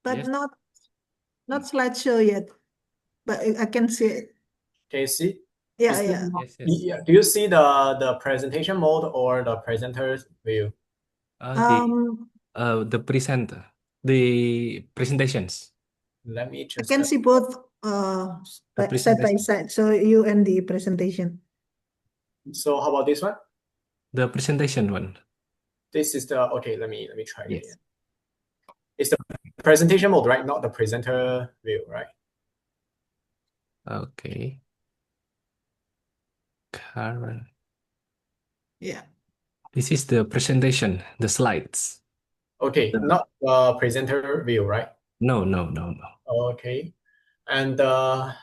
but Yes. not slideshow yet. But I can see it. Can you see? Yeah, Is yeah. Yes. yeah. Do you see the presentation mode or the presenter's view? The presenter, the presentations, Let me I just can see both the side by presentation, side. So you and the presentation. so how about this one? the presentation one. This is the okay. Let me try it Yes. again. It's the presentation mode, right? Not the presenter view, right? Okay. Current. Yeah. This is the presentation, the slides. Okay, The- not the presenter view, right? No. Okay. And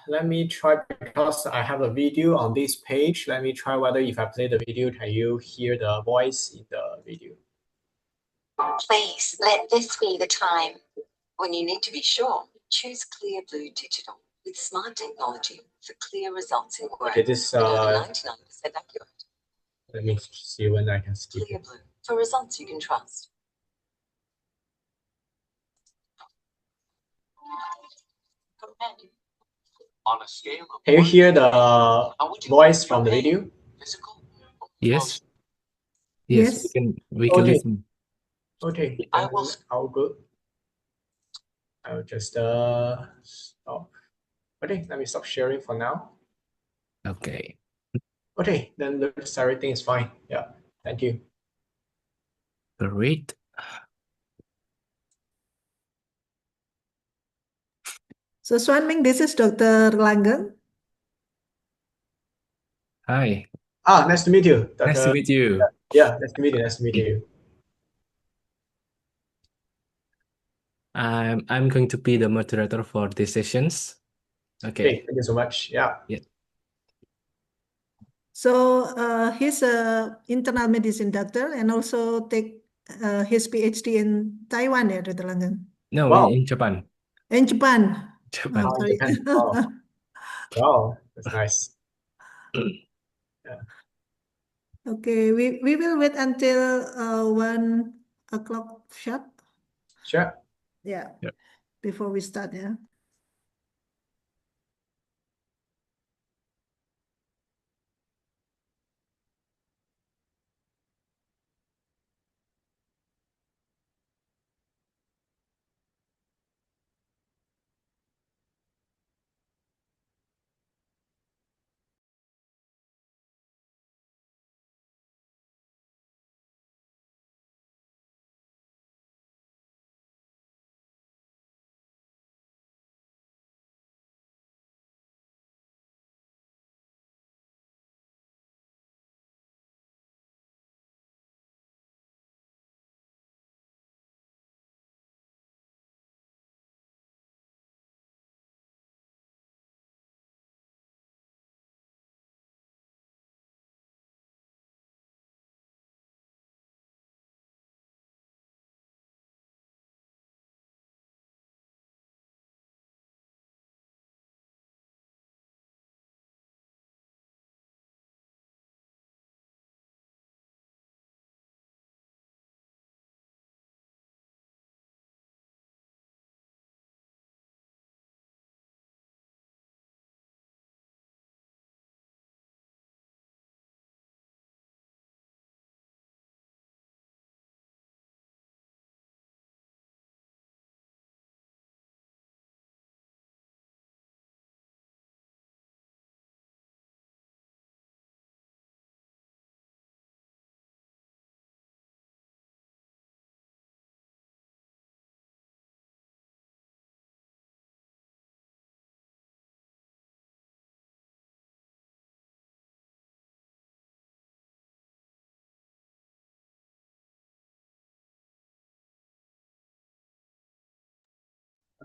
let me try, because I have a video on this page. Let me try whether if I play the video, can you hear the voice in the video? Please let this be the time. When you need to be sure, choose Clear Blue Digital with smart technology for clear results in work. Okay, this and over 99% accurate. let me see when I can skip Clear it. Blue for results you can trust. On a scale of Can you hear the how would you voice from the video? physical? Yes. Yes. We can Okay. listen. Okay, all good. I'll just stop. Okay, let me stop sharing for now. Okay. Okay, then looks everything is fine. Yeah, thank you. Great. So Swan Ming, this is Dr. Langgeng. Hi. Nice to meet you. Nice to meet you. Yeah, nice to meet you. Nice to meet you. I'm going to be the moderator for these sessions. Okay. Thank you so much. Yeah. So he's a internal medicine doctor and also take his PhD in Taiwan, yeah, Dr. Langgeng. No, Wow. in Japan. In Japan. Japan. Oh, sorry. Japan. Wow, that's nice. Yeah. Okay, we will wait until 1 o'clock sharp. Sure. Yeah. Yep. Before we start, yeah.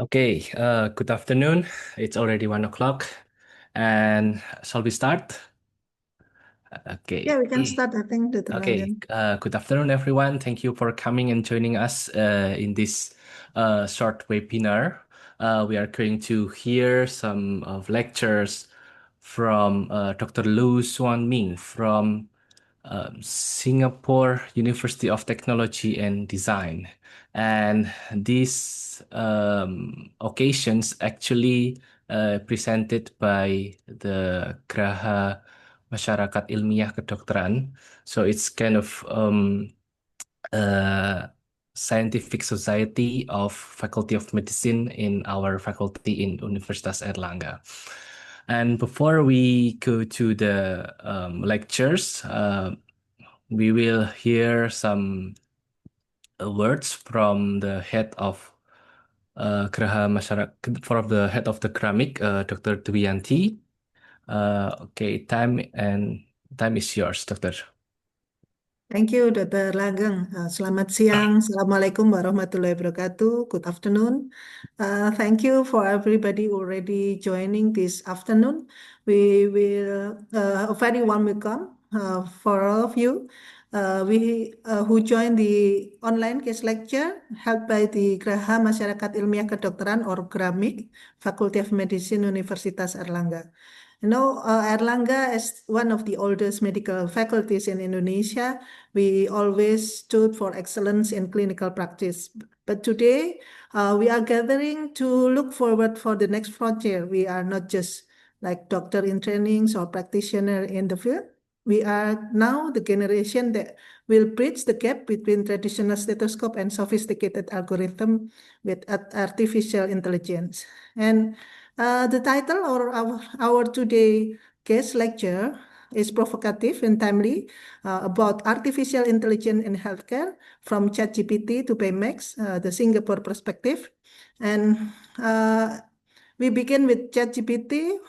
Okay, good afternoon. It's already 1 o'clock. And shall we start? Okay. Yeah, we can start, I think, Dr. Okay, Langgeng. good afternoon, everyone. Thank you for coming and joining us in this short webinar. We are going to hear some of lectures from Dr. Lu Xuan Ming from Singapore University of Technology and Design. And these occasions actually presented by the Graha Masyarakat Ilmiah Kedokteran. So it's kind of scientific society of Faculty of Medicine in our faculty in Universitas Airlangga. And before we go to the lectures, we will hear some words from the head of Graha Masyarakat, from the head of the GRAMIK, Dr. Dwianti. Okay, time is yours, Doctor. Thank you, Dr. Langgeng. Selamat siang. Assalamualaikum warahmatullahi wabarakatuh. Good afternoon. Thank you for everybody already joining this afternoon. We will a very warm welcome for all of you. Who joined the online case lecture held by the Graha Masyarakat Ilmiah Kedokteran or GRAMIK, Fakulty of Medicine, Universitas Airlangga. Airlangga is one of the oldest medical faculties in Indonesia. We always stood for excellence in clinical practice. But today, we are gathering to look forward for the next frontier. We are not just like doctor in trainings or practitioner in the field. We are now the generation that will bridge the gap between traditional stethoscope and sophisticated algorithm with artificial intelligence. And the title of our today guest lecture is provocative and timely about artificial intelligence in healthcare from ChatGPT to Baymax, the Singapore perspective. And we begin with ChatGPT,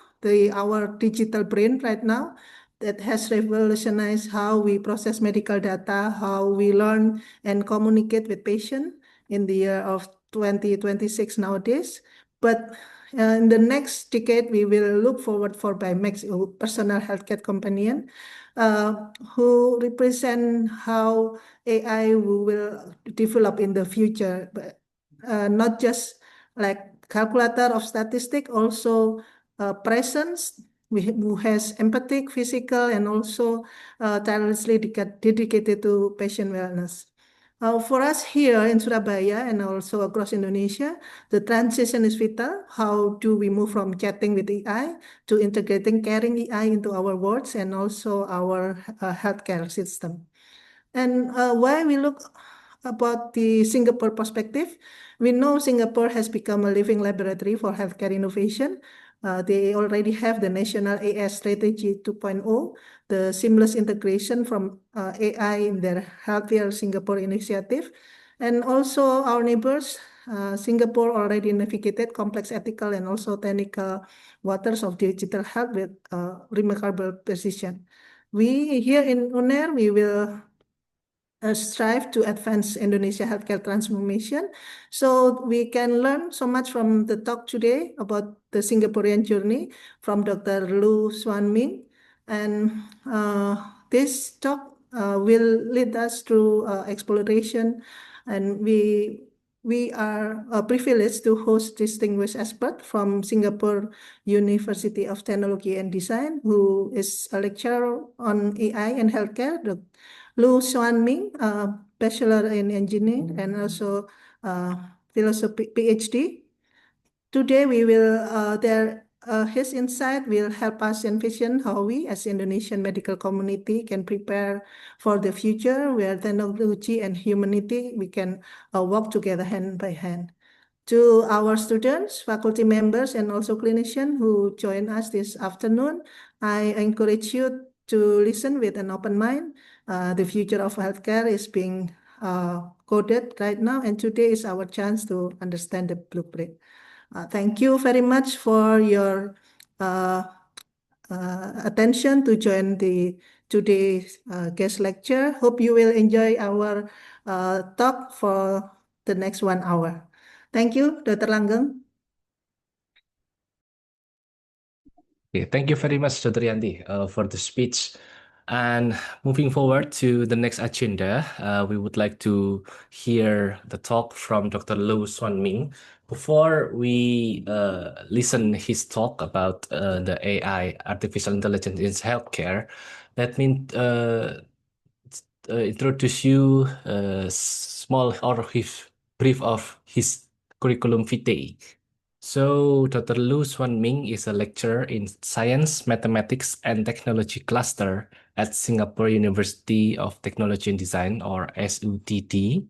our digital brain right now that has revolutionized how we process medical data, how we learn and communicate with patients in the year of 2026 nowadays. But in the next decade, we will look forward for Baymax, a personal healthcare companion, who represent how AI will develop in the future, but not just like calculator of statistic, also presence, who has empathic, physical, and also tirelessly dedicated to patient wellness. For us here in Surabaya and also across Indonesia, the transition is vital. How do we move from chatting with AI to integrating caring AI into our wards and also our healthcare system? And why we look about the Singapore perspective, we know Singapore has become a living laboratory for healthcare innovation. They already have the National AI Strategy 2.0, the seamless integration from AI in their Healthier Singapore initiative. And also our neighbors, Singapore already navigated complex ethical and also technical waters of digital health with remarkable precision. We here in Unair, we will strive to advance Indonesia healthcare transformation. So we can learn so much from the talk today about the Singaporean journey from Dr. Lu Xuan Ming. And this talk will lead us through exploration. And we are privileged to host distinguished expert from Singapore University of Technology and Design, who is a lecturer on AI and healthcare, Lu Xuan Ming, Bachelor in Engineering and also philosophy PhD. Today we will his insight will help us envision how we as Indonesian medical community can prepare for the future where technology and humanity we can work together hand by hand. To our students, faculty members, and also clinicians who join us this afternoon, I encourage you to listen with an open mind. The future of healthcare is being coded right now, and today is our chance to understand the blueprint. Thank you very much for your attention to join today's guest lecture. Hope you will enjoy our talk for the next 1 hour. Thank you, Dr. Langgeng. Okay, thank you very much, Dr. Yanti, for the speech. And moving forward to the next agenda, we would like to hear the talk from Dr. Lu Xuan Ming. Before we listen his talk about the AI, artificial intelligence in healthcare, let me introduce you small or his brief of his curriculum vitae. So, Dr. Lu Xuanming is a lecturer in Science, Mathematics, and Technology cluster at Singapore University of Technology and Design, or SUTD.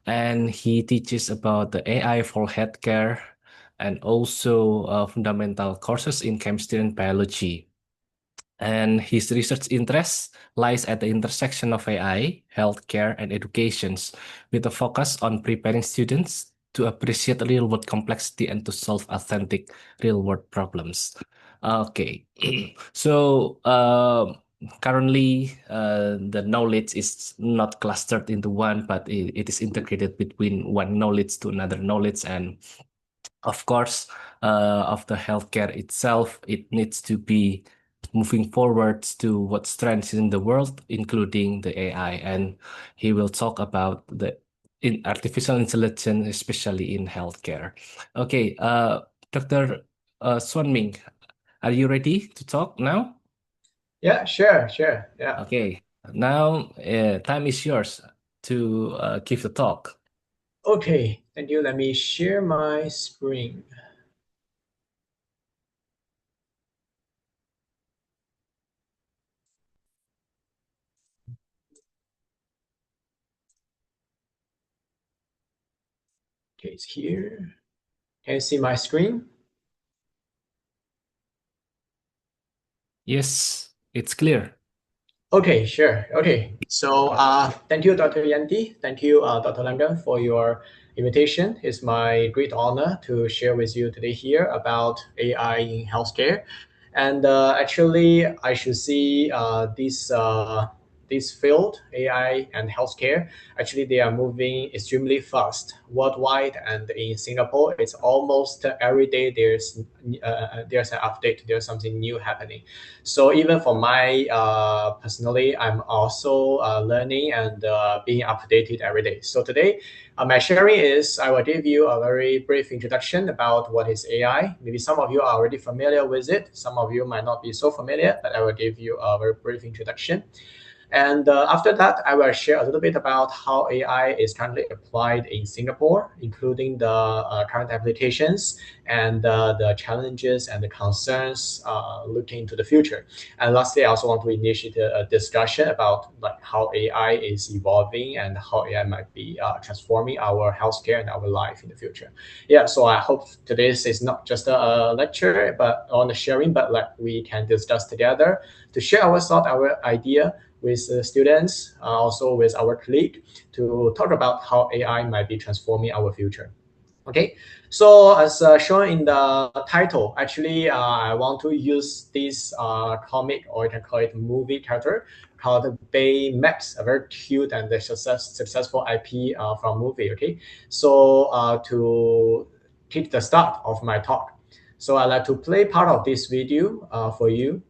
And he teaches about the AI for healthcare and also fundamental courses in chemistry and biology. And his research interest lies at the intersection of AI, healthcare, and educations, with a focus on preparing students to appreciate real-world complexity and to solve authentic real-world problems. Okay, so currently the knowledge is not clustered into one, but it is integrated between one knowledge to another knowledge, and of course, of the healthcare itself, it needs to be moving forwards to what's trends in the world, including the AI. And he will talk about the in artificial intelligence, especially in healthcare. Okay, Dr. Xuanming, are you ready to talk now? Yeah, sure. Yeah. Okay, now time is yours to give the talk. Okay, thank you. Let me share my screen. Okay, it's here. Can you see my screen? Yes, it's clear. Okay, sure. Okay, so thank you, Dr. Yanti. Thank you, Dr. Langga, for your invitation. It's my great honor to share with you today here about AI in healthcare. And actually, I should see this field, AI and healthcare. Actually, they are moving extremely fast worldwide, and in Singapore, it's almost every day there's an update. There's something new happening. So even for my personally, I'm also learning and being updated every day. So today, my sharing is I will give you a very brief introduction about what is AI. Maybe some of you are already familiar with it. Some of you might not be so familiar, but I will give you a very brief introduction. And after that, I will share a little bit about how AI is currently applied in Singapore, including the current applications and the challenges and the concerns looking into the future. And lastly, I also want to initiate a discussion about like how AI is evolving and how AI might be transforming our healthcare and our life in the future. Yeah, so I hope today's is not just a lecture, but on the sharing, but like we can discuss together to share our thought, our idea with the students, also with our colleague to talk about how AI might be transforming our future. Okay, so as shown in the title, actually, I want to use this comic, or you can call it movie character, called Baymax, a very cute and successful IP from movie. Okay, so to kick the start of my talk, so I'd like to play part of this video for you.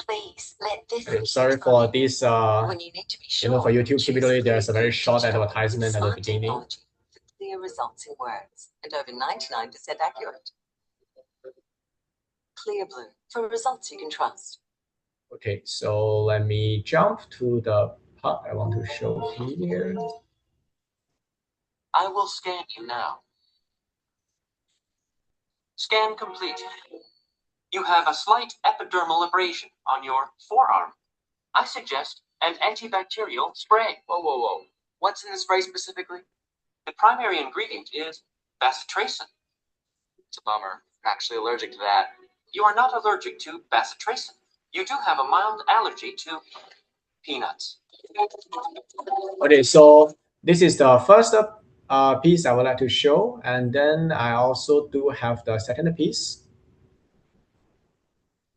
Please let this. Okay, sorry for this. When you need to be sure, for YouTube choose typically there's a very Clear short Digital advertisement with at the smart beginning. technology for clear results in words and over 99% accurate. Clear Blue for results you can trust. Okay, so let me jump to the part I want to show here. I will scan you now. Scan complete. You have a slight epidermal abrasion on your forearm. I suggest an antibacterial spray. Whoa. What's in the spray specifically? The primary ingredient is bacitracin. It's a bummer. I'm actually allergic to that. You are not allergic to bacitracin. You do have a mild allergy to peanuts. Okay, so this is the first piece I would like to show, and then I also do have the second piece.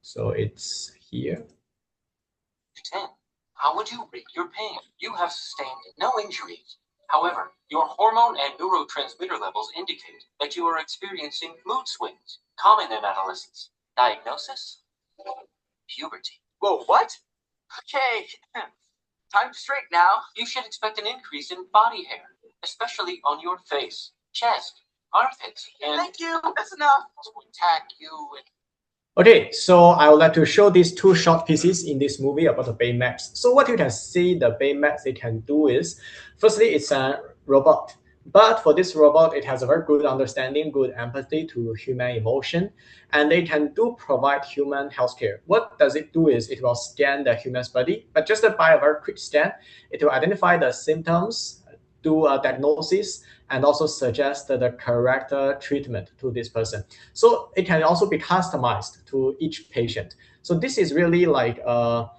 So it's here. 10. How would you rate your pain? You have sustained no injuries. However, your hormone and neurotransmitter levels indicate that you are experiencing mood swings, common in adolescence. Diagnosis? Puberty. Whoa, what? Okay, time to straighten now. You should expect an increase in body hair, especially on your face, chest, armpits, and... Thank you, that's enough. To attack you and... Okay, so I would like to show these two short pieces in this movie about the Baymax. So what you can see the Baymax it can do is, firstly, it's a robot But for this robot, it has a very good understanding, good empathy to human emotion, and it can do provide human healthcare. What does it do is it will scan the human's body, but just by a very quick scan, it will identify the symptoms, do a diagnosis, and also suggest the correct treatment to this person. So it can also be customized to each patient. So this is really like a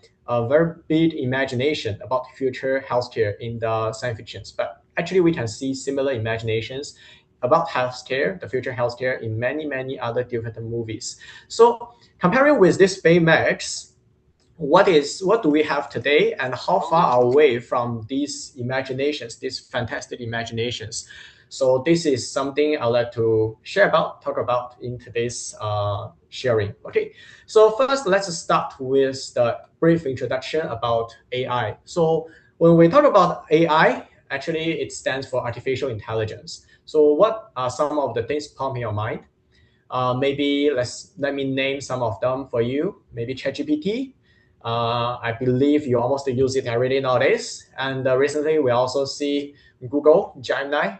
very big imagination about future healthcare in the science fictions. But actually, we can see similar imaginations about healthcare, the future healthcare, in many other different movies. So comparing with this Baymax, what do we have today, and how far away from these imaginations, these fantastic imaginations? So this is something I'd like to talk about in today's sharing. Okay, so first let's start with the brief introduction about AI. So when we talk about AI, actually it stands for artificial intelligence. So what are some of the things pop in your mind? Maybe let me name some of them for you. Maybe ChatGPT. I believe you almost use it every day nowadays. And recently, we also see Google Gemini.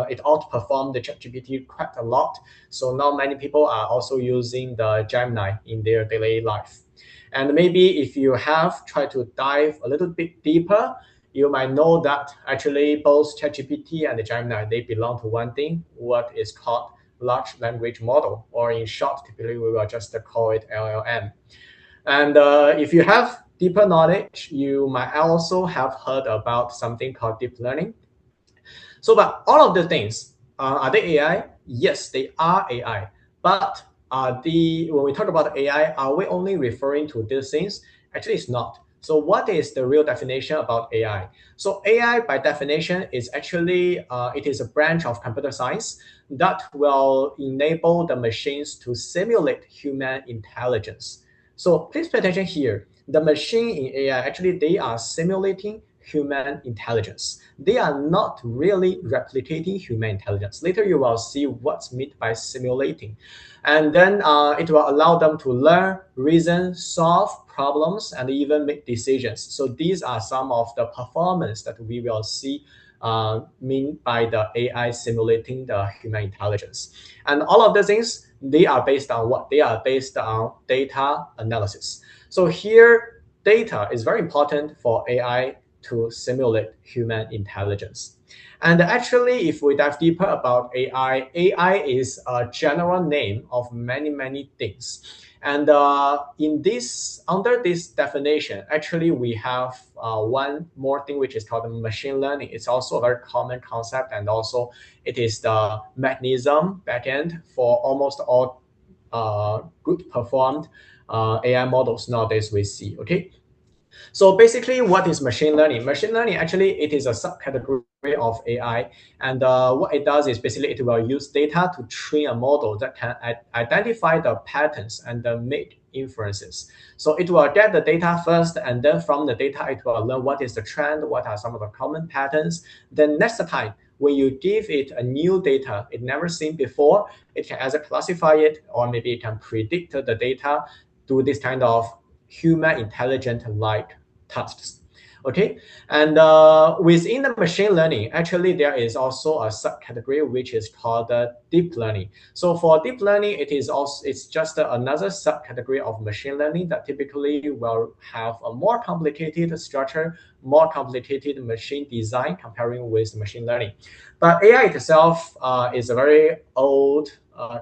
It outperformed the ChatGPT quite a lot. So now many people are also using the Gemini in their daily life. And maybe if you have tried to dive a little bit deeper, you might know that actually both ChatGPT and the Gemini, they belong to one thing, what is called large language model, or in short, typically we will just call it LLM. And if you have deeper knowledge, you might also have heard about something called deep learning. So, but all of the things, are they AI? Yes, they are AI. But when we talk about AI, are we only referring to these things? Actually, it's not. So what is the real definition about AI? So AI, by definition, is actually, it is a branch of computer science that will enable the machines to simulate human intelligence. So please pay attention here. The machine in AI, actually, they are simulating human intelligence. They are not really replicating human intelligence. Later, you will see what's meant by simulating. And then it will allow them to learn, reason, solve problems, and even make decisions. So these are some of the performance that we will see mean by the AI simulating the human intelligence. And all of the things, they are based on what? They are based on data analysis. So here, data is very important for AI to simulate human intelligence. And actually, if we dive deeper about AI, AI is a general name of many things. And under this definition, actually, we have one more thing which is called machine learning. It's also a very common concept, and also it is the mechanism backend for almost all good performed AI models nowadays we see. Okay. So basically, what is machine learning? Machine learning, actually, it is a subcategory of AI. And what it does is basically it will use data to train a model that can identify the patterns and make inferences. So it will get the data first, and then from the data, it will learn what is the trend, what are some of the common patterns. Then next time, when you give it a new data it never seen before, it can either classify it or maybe it can predict the data, do this kind of human intelligent like tasks. Okay, and within the machine learning, actually there is also a subcategory which is called deep learning. So for deep learning, it's just another subcategory of machine learning that typically will have a more complicated structure, more complicated machine design comparing with machine learning. But AI itself is a very old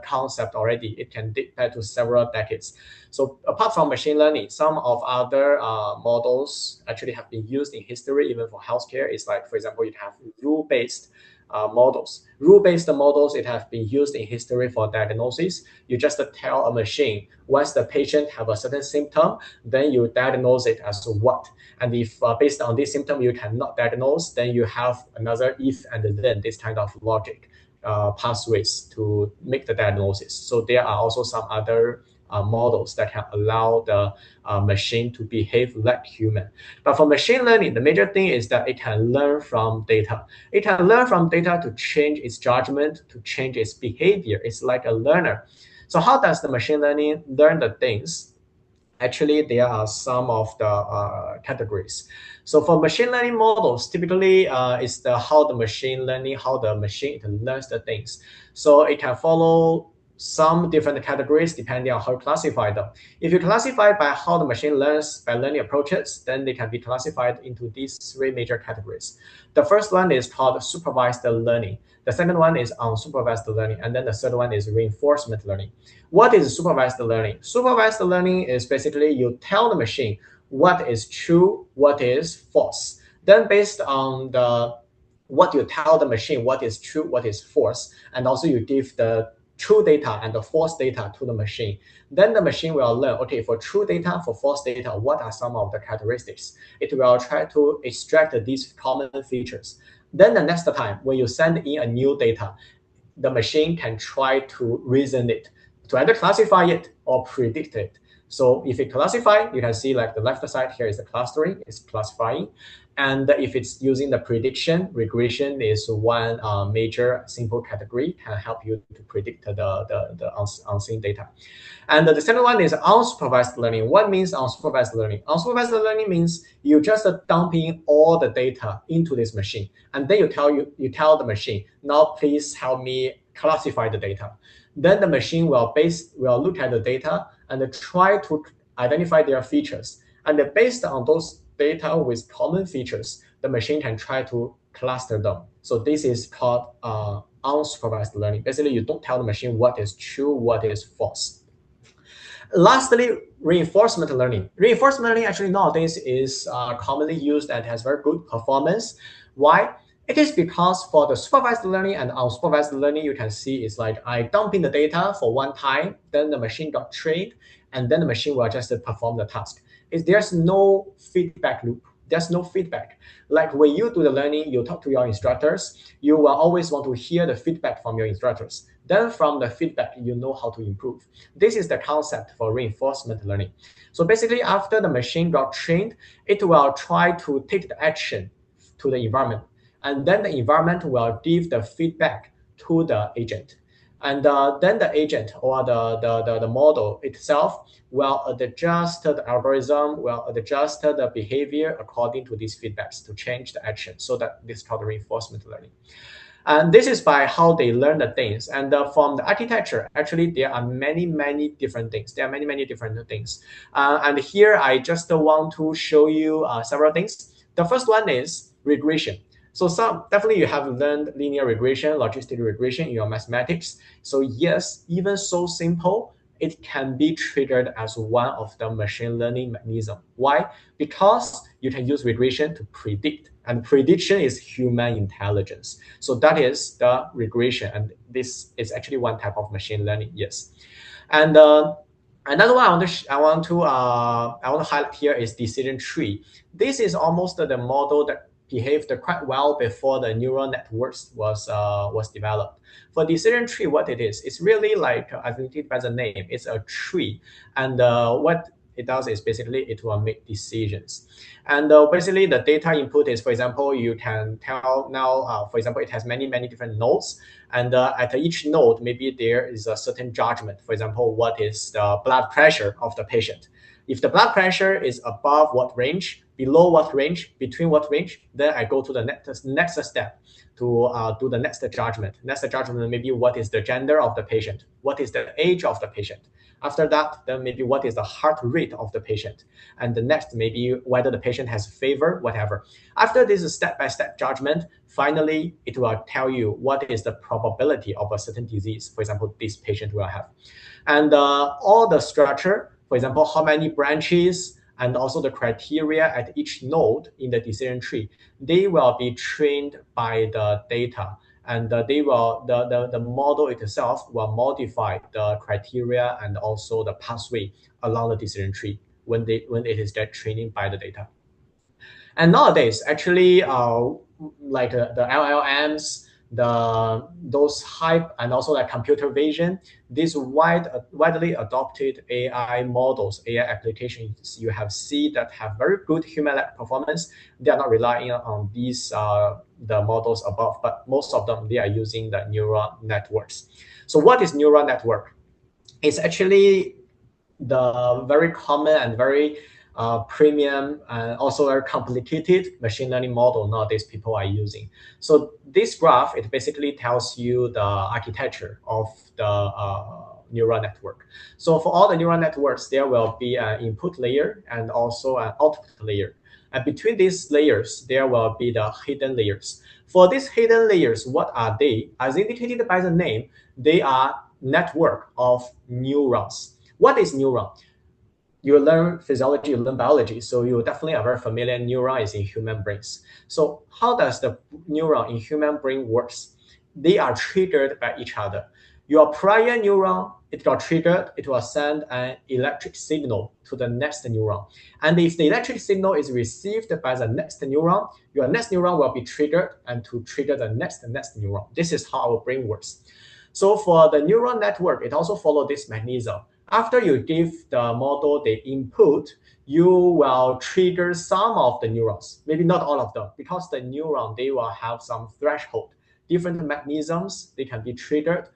concept already. It can date back to several decades. So apart from machine learning, some of other models actually have been used in history, even for healthcare. It's like, for example, you have rule-based models. Rule-based models, it have been used in history for diagnosis. You just tell a machine, once the patient have a certain symptom, then you diagnose it as what. And if based on this symptom you cannot diagnose, then you have another if and then, this kind of logic pathways to make the diagnosis. So there are also some other models that can allow the machine to behave like human. But for machine learning, the major thing is that it can learn from data. It can learn from data to change its judgment, to change its behavior. It's like a learner. So how does the machine learning learn the things? actually there are some of the categories. So for machine learning models, typically it's how the machine learns the things. So it can follow some different categories depending on how you classify them. If you classify by how the machine learns by learning approaches, then they can be classified into these three major categories. The first one is called supervised learning. The second one is unsupervised learning, and then the third one is reinforcement learning. What is supervised learning? Supervised learning is basically you tell the machine what is true, what is false. Then based on what you tell the machine, what is true, what is false, and also you give the true data and the false data to the machine. Then the machine will learn, okay, for true data, for false data, what are some of the characteristics? It will try to extract these common features. Then the next time when you send in a new data, the machine can try to reason it, to either classify it or predict it. So if it classify, you can see like the left side here is the clustering, it's classifying. And if it's using the prediction, regression is one major simple category, can help you to predict the unseen data. And the second one is unsupervised learning. What means unsupervised learning? Unsupervised learning means you just dump in all the data into this machine, and then you tell the machine, now please help me classify the data. Then the machine will look at the data and try to identify their features. And based on those data with common features, the machine can try to cluster them. So this is called unsupervised learning. Basically, you don't tell the machine what is true, what is false. Lastly, reinforcement learning. Reinforcement learning actually nowadays is commonly used and has very good performance. Why? It is because for the supervised learning and unsupervised learning, you can see it's like I dump in the data for one time, then the machine got trained, and then the machine will just perform the task. There's no feedback loop. There's no feedback. Like when you do the learning, you talk to your instructors, you will always want to hear the feedback from your instructors. Then from the feedback, you know how to improve. This is the concept for reinforcement learning. So basically, after the machine got trained, it will try to take the action to the environment. And then the environment will give the feedback to the agent. And then the agent or the model itself will adjust the algorithm, will adjust the behavior according to these feedbacks to change the action. So that this is called reinforcement learning. And this is by how they learn the things. And from the architecture, actually, there are many different things. There are many different things. And here, I just want to show you several things. The first one is regression. So definitely you have learned linear regression, logistic regression in your mathematics. So yes, even so simple, it can be triggered as one of the machine learning mechanism. Why? Because you can use regression to predict, and prediction is human intelligence. So that is the regression, and this is actually one type of machine learning. Yes, and another one I want to highlight here is decision tree. This is almost the model that behaved quite well before the neural networks was developed. For decision tree, what it is, it's really like, I think it by the name, it's a tree. And what it does is basically it will make decisions. And basically the data input is, for example, you can tell now, for example, it has many different nodes. And at each node, maybe there is a certain judgment. For example, what is the blood pressure of the patient? If the blood pressure is above what range, below what range, between what range, then I go to the next step to do the next judgment. Next judgment, maybe what is the gender of the patient? What is the age of the patient? After that, then maybe what is the heart rate of the patient? And the next, maybe whether the patient has fever, whatever. After this step-by-step judgment, finally, it will tell you what is the probability of a certain disease, for example, this patient will have. And all the structure, for example, how many branches, and also the criteria at each node in the decision tree, they will be trained by the data. And the model itself will modify the criteria and also the pathway along the decision tree when it is that training by the data. And nowadays, actually, like the LLMs, those hype, and also like computer vision, these widely adopted AI models, AI applications you have seen that have very good human-like performance. They are not relying on these the models above, but most of them, they are using the neural networks. So what is neural network? It's actually the very common and very premium and also very complicated machine learning model nowadays people are using. So this graph, it basically tells you the architecture of the neural network. So for all the neural networks, there will be an input layer and also an output layer. And between these layers, there will be the hidden layers. For these hidden layers, what are they? As indicated by the name, they are network of neurons. What is neuron? You learn physiology, you learn biology, so you definitely are very familiar. Neuron is in human brains. So how does the neuron in human brain works? They are triggered by each other. Your prior neuron, it got triggered, it will send an electric signal to the next neuron. And if the electric signal is received by the next neuron, your next neuron will be triggered and to trigger the next neuron. This is how our brain works. So for the neural network, it also follows this mechanism. After you give the model the input, you will trigger some of the neurons, maybe not all of them, because the neuron, they will have some threshold. Different mechanisms, they can be triggered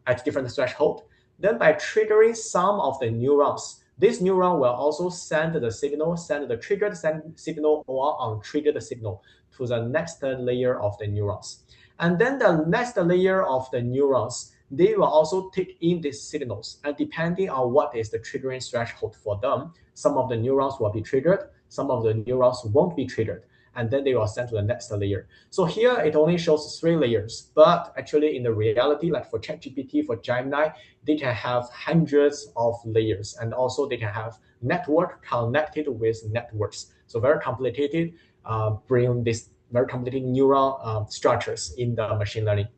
at different threshold. Then by triggering some of the neurons, this neuron will also send the signal, send the triggered signal or untriggered signal to the next layer of the neurons. And then the next layer of the neurons, they will also take in these signals. And depending on what is the triggering threshold for them, some of the neurons will be triggered, some of the neurons won't be triggered. And then they will send to the next layer. So here it only shows 3 layers, but actually in the reality, like for ChatGPT, for Gemini, they can have hundreds of layers, and also they can have network connected with networks. So very complicated, bring this very complicated neural structures in the machine learning.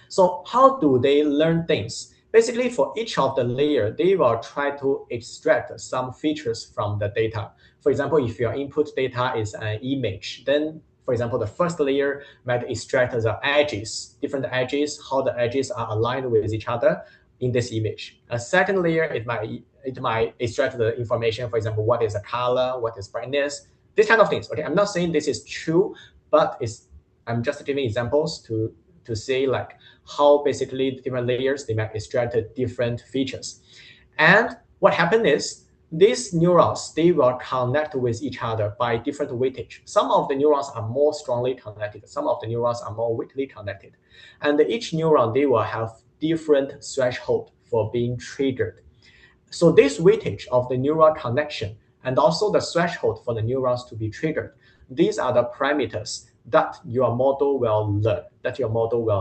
So how do they learn things? Basically, for each of the layer, they will try to extract some features from the data. For example, if your input data is an image, then, for example, the first layer might extract the edges, different edges, how the edges are aligned with each other in this image. A second layer, it might extract the information, for example, what is the color, what is brightness, this kind of things. Okay, I'm not saying this is true, but I'm just giving examples to say like how basically the different layers, they might extract different features. And what happened is these neurons, they will connect with each other by different weightage. Some of the neurons are more strongly connected. Some of the neurons are more weakly connected. And each neuron, they will have different threshold for being triggered. So this weightage of the neural connection and also the threshold for the neurons to be triggered, these are the parameters that your model will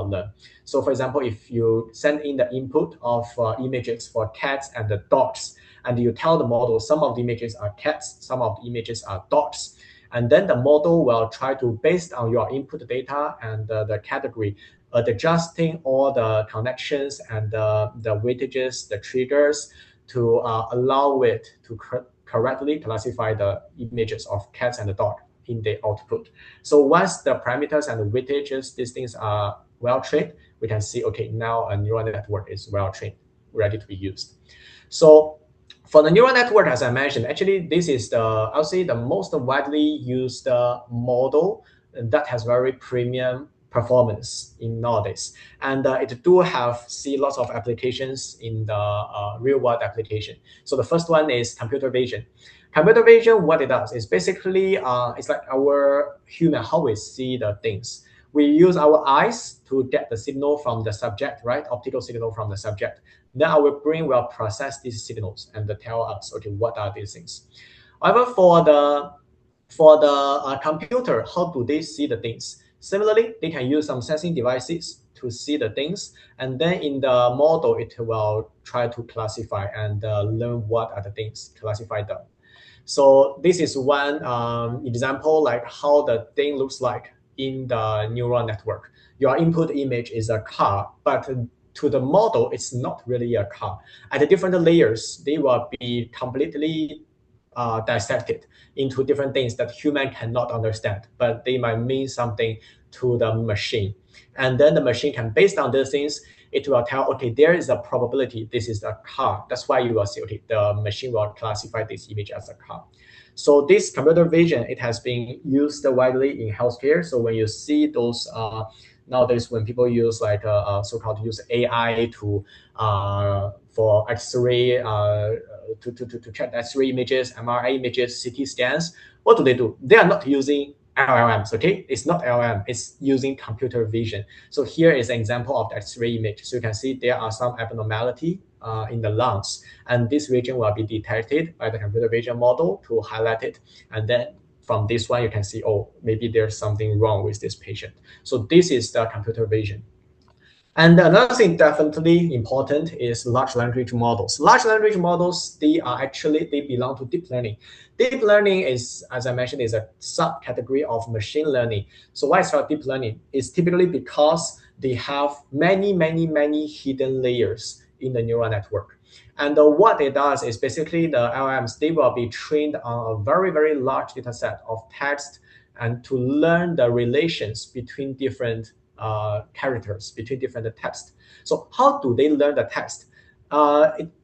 learn. So for example, if you send in the input of images for cats and the dogs, and you tell the model some of the images are cats, some of the images are dogs, and then the model will try to, based on your input data and the category, adjusting all the connections and the weightages, the triggers, to allow it to correctly classify the images of cats and the dog in the output. So once the parameters and the weightages, these things are well trained, we can see, okay, now a neural network is well trained, ready to be used. So for the neural network, as I mentioned, actually this is I'll say the most widely used model that has very premium performance in nowadays. And it do see lots of applications in the real world application. So the first one is computer vision. Computer vision, what it does is basically, it's like our human, how we see the things. We use our eyes to get the signal from the subject, right? Optical signal from the subject. Then our brain will process these signals and tell us, okay, what are these things? However, for the computer, how do they see the things? Similarly, they can use some sensing devices to see the things, and then in the model, it will try to classify and learn what are the things, classify them. So this is one example, like how the thing looks like in the neural network. Your input image is a car, but to the model, it's not really a car. At the different layers, they will be completely dissected into different things that human cannot understand, but they might mean something to the machine. And then the machine can, based on these things, it will tell, okay, there is a probability this is a car. That's why you will see, okay, the machine will classify this image as a car. So this computer vision, it has been used widely in healthcare. So when you see those, nowadays when people use like so-called use AI to for X-ray to check X-ray images, MRI images, CT scans. What do? They are not using LLMs, okay? It's not LLM, it's using computer vision. So here is an example of the X-ray image. So you can see there are some abnormality in the lungs, and this region will be detected by the computer vision model to highlight it. And then from this one, you can see, oh, maybe there's something wrong with this patient. So this is the computer vision. And another thing definitely important is large language models. Large language models, they belong to deep learning. Deep learning is, as I mentioned, is a subcategory of machine learning. So why it's called deep learning? It's typically because they have many hidden layers in the neural network. And what it does is basically the LLMs, they will be trained on a very large data set of text and to learn the relations between different characters, between different text. So how do they learn the text?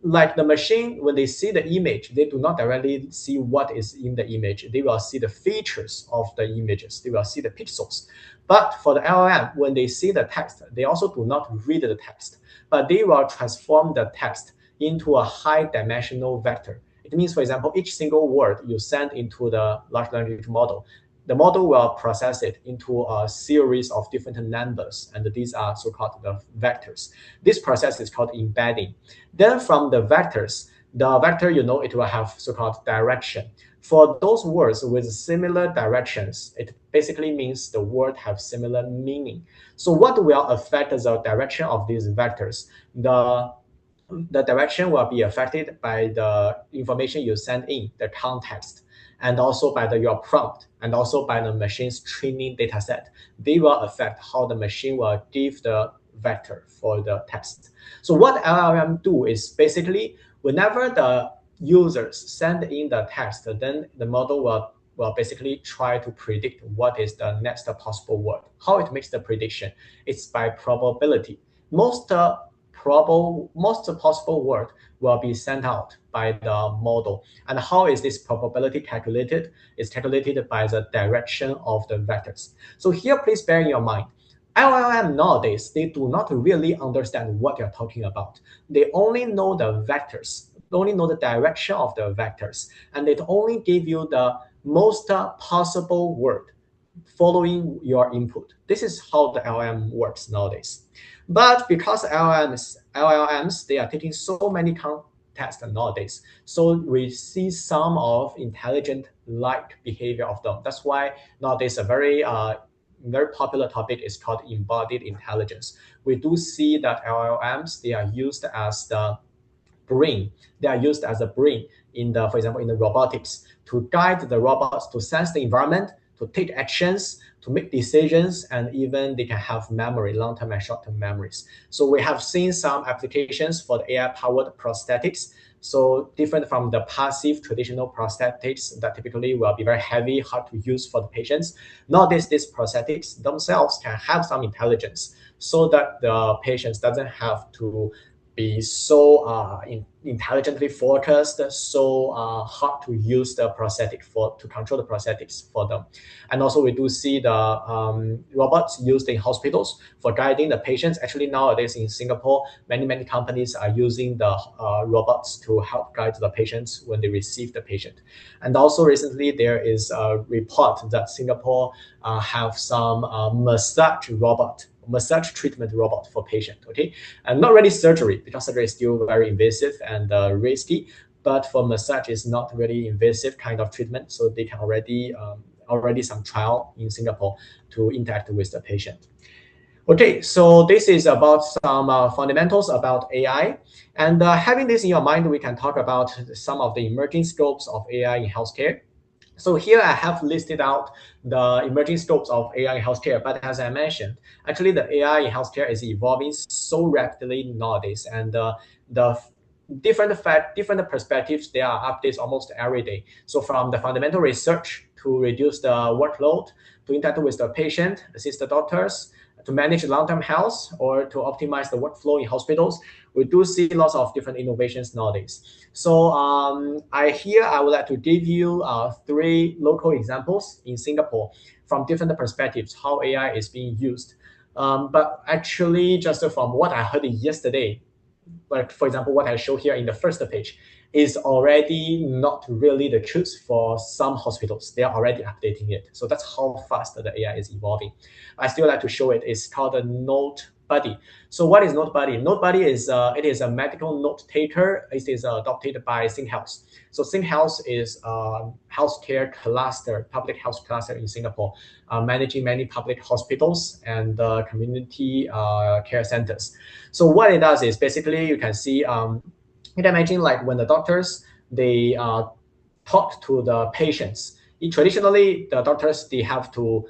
Like the machine, when they see the image, they do not directly see what is in the image. They will see the features of the images. They will see the pixels. But for the LLM, when they see the text, they also do not read the text, but they will transform the text into a high-dimensional vector. It means, for example, each single word you send into the large language model, the model will process it into a series of different numbers, and these are so-called the vectors. This process is called embedding. Then from the vectors, the vector, it will have so-called direction. For those words with similar directions, it basically means the word have similar meaning. So what will affect the direction of these vectors? The direction will be affected by the information you send in, the context, and also by your prompt, and also by the machine's training data set. They will affect how the machine will give the vector for the text. So what LLM do is basically whenever the users send in the text, then the model will basically try to predict what is the next possible word. How it makes the prediction? It's by probability. Most possible word will be sent out by the model. And how is this probability calculated? It's calculated by the direction of the vectors. So here, please bear in your mind, LLM nowadays, they do not really understand what you're talking about. They only know the vectors, they only know the direction of the vectors, and they only give you the most possible word following your input. This is how the LLM works nowadays. But because LLMs, they are taking so many contests nowadays, so we see some of intelligent-like behavior of them. That's why nowadays a very popular topic is called embodied intelligence. We do see that LLMs, they are used as the brain. They are used as a brain for example, in the robotics, to guide the robots to sense the environment, to take actions, to make decisions, and even they can have memory, long-term and short-term memories. So we have seen some applications for the AI-powered prosthetics. So different from the passive traditional prosthetics that typically will be very heavy, hard to use for the patients. Nowadays, these prosthetics themselves can have some intelligence so that the patients doesn't have to be so intelligently focused, so hard to use the prosthetic to control the prosthetics for them. And also we do see the robots used in hospitals for guiding the patients. Actually nowadays in Singapore, many companies are using the robots to help guide the patients when they receive the patient. And also recently there is a report that Singapore have some massage treatment robot for patient, okay? And not really surgery, because surgery is still very invasive and risky, but for massage is not really invasive kind of treatment, so they can already some trial in Singapore to interact with the patient. Okay, so this is about some fundamentals about AI. And having this in your mind, we can talk about some of the emerging scopes of AI in healthcare. So here I have listed out the emerging scopes of AI in healthcare. But as I mentioned, actually the AI in healthcare is evolving so rapidly nowadays, and the different perspectives, there are updates almost every day. So from the fundamental research to reduce the workload, to interact with the patient, assist the doctors, to manage long-term health, or to optimize the workflow in hospitals, we do see lots of different innovations nowadays. So I would like to give you 3 local examples in Singapore from different perspectives, how AI is being used. But actually, just from what I heard yesterday, like for example, what I show here in the first page, is already not really the truth for some hospitals. They are already updating it. So that's how fast the AI is evolving. I still like to show it. It's called a Note Buddy. So what is Note Buddy? Note Buddy is it is a medical note taker. It is adopted by SingHealth. So SingHealth is a healthcare cluster, public health cluster in Singapore, managing many public hospitals and community care centers. So what it does is basically you can see, you can imagine like when the doctors, they talk to the patients. Traditionally, the doctors, they have to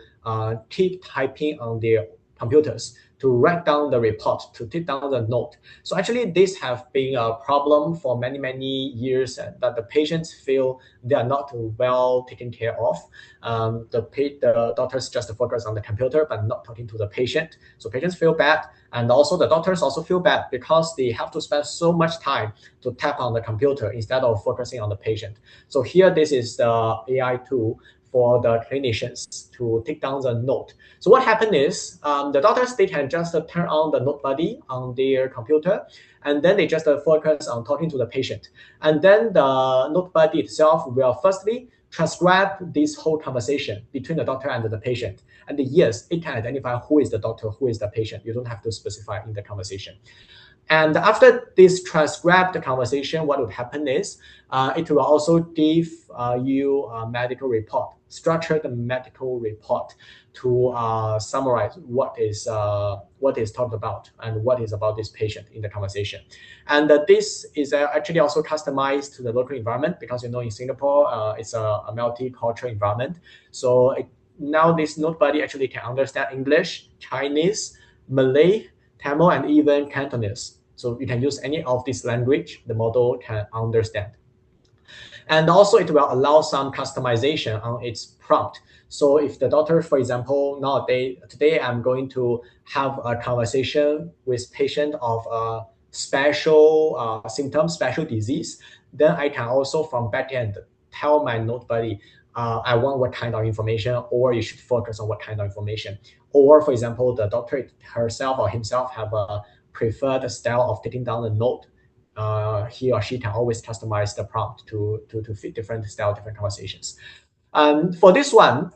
keep typing on their computers to write down the report, to take down the note. So actually, this have been a problem for many, many years, that the patients feel they are not well taken care of. The doctors just focus on the computer, but not talking to the patient. So patients feel bad. And also the doctors also feel bad because they have to spend so much time to tap on the computer instead of focusing on the patient. So here, this is the AI tool for the clinicians to take down the note. So what happened is the doctors, they can just turn on the Note Buddy on their computer, and then they just focus on talking to the patient. And then the Note Buddy itself will firstly transcribe this whole conversation between the doctor and the patient. And yes, it can identify who is the doctor, who is the patient. You don't have to specify in the conversation. And after this transcribed conversation, what would happen is it will also give you a medical report, structured medical report to summarize what is talked about and what is about this patient in the conversation. And this is actually also customized to the local environment because, in Singapore, it's a multicultural environment. So now this Note Buddy actually can understand English, Chinese, Malay, Tamil, and even Cantonese. So you can use any of this language, the model can understand. And also it will allow some customization on its prompt. So if the doctor, for example, today I'm going to have a conversation with patient of a special symptom, special disease, then I can also from back end tell my Note Buddy, I want what kind of information, or you should focus on what kind of information. Or for example, the doctor herself or himself have a preferred style of taking down the note. He or she can always customize the prompt to fit different style, different conversations. For this one,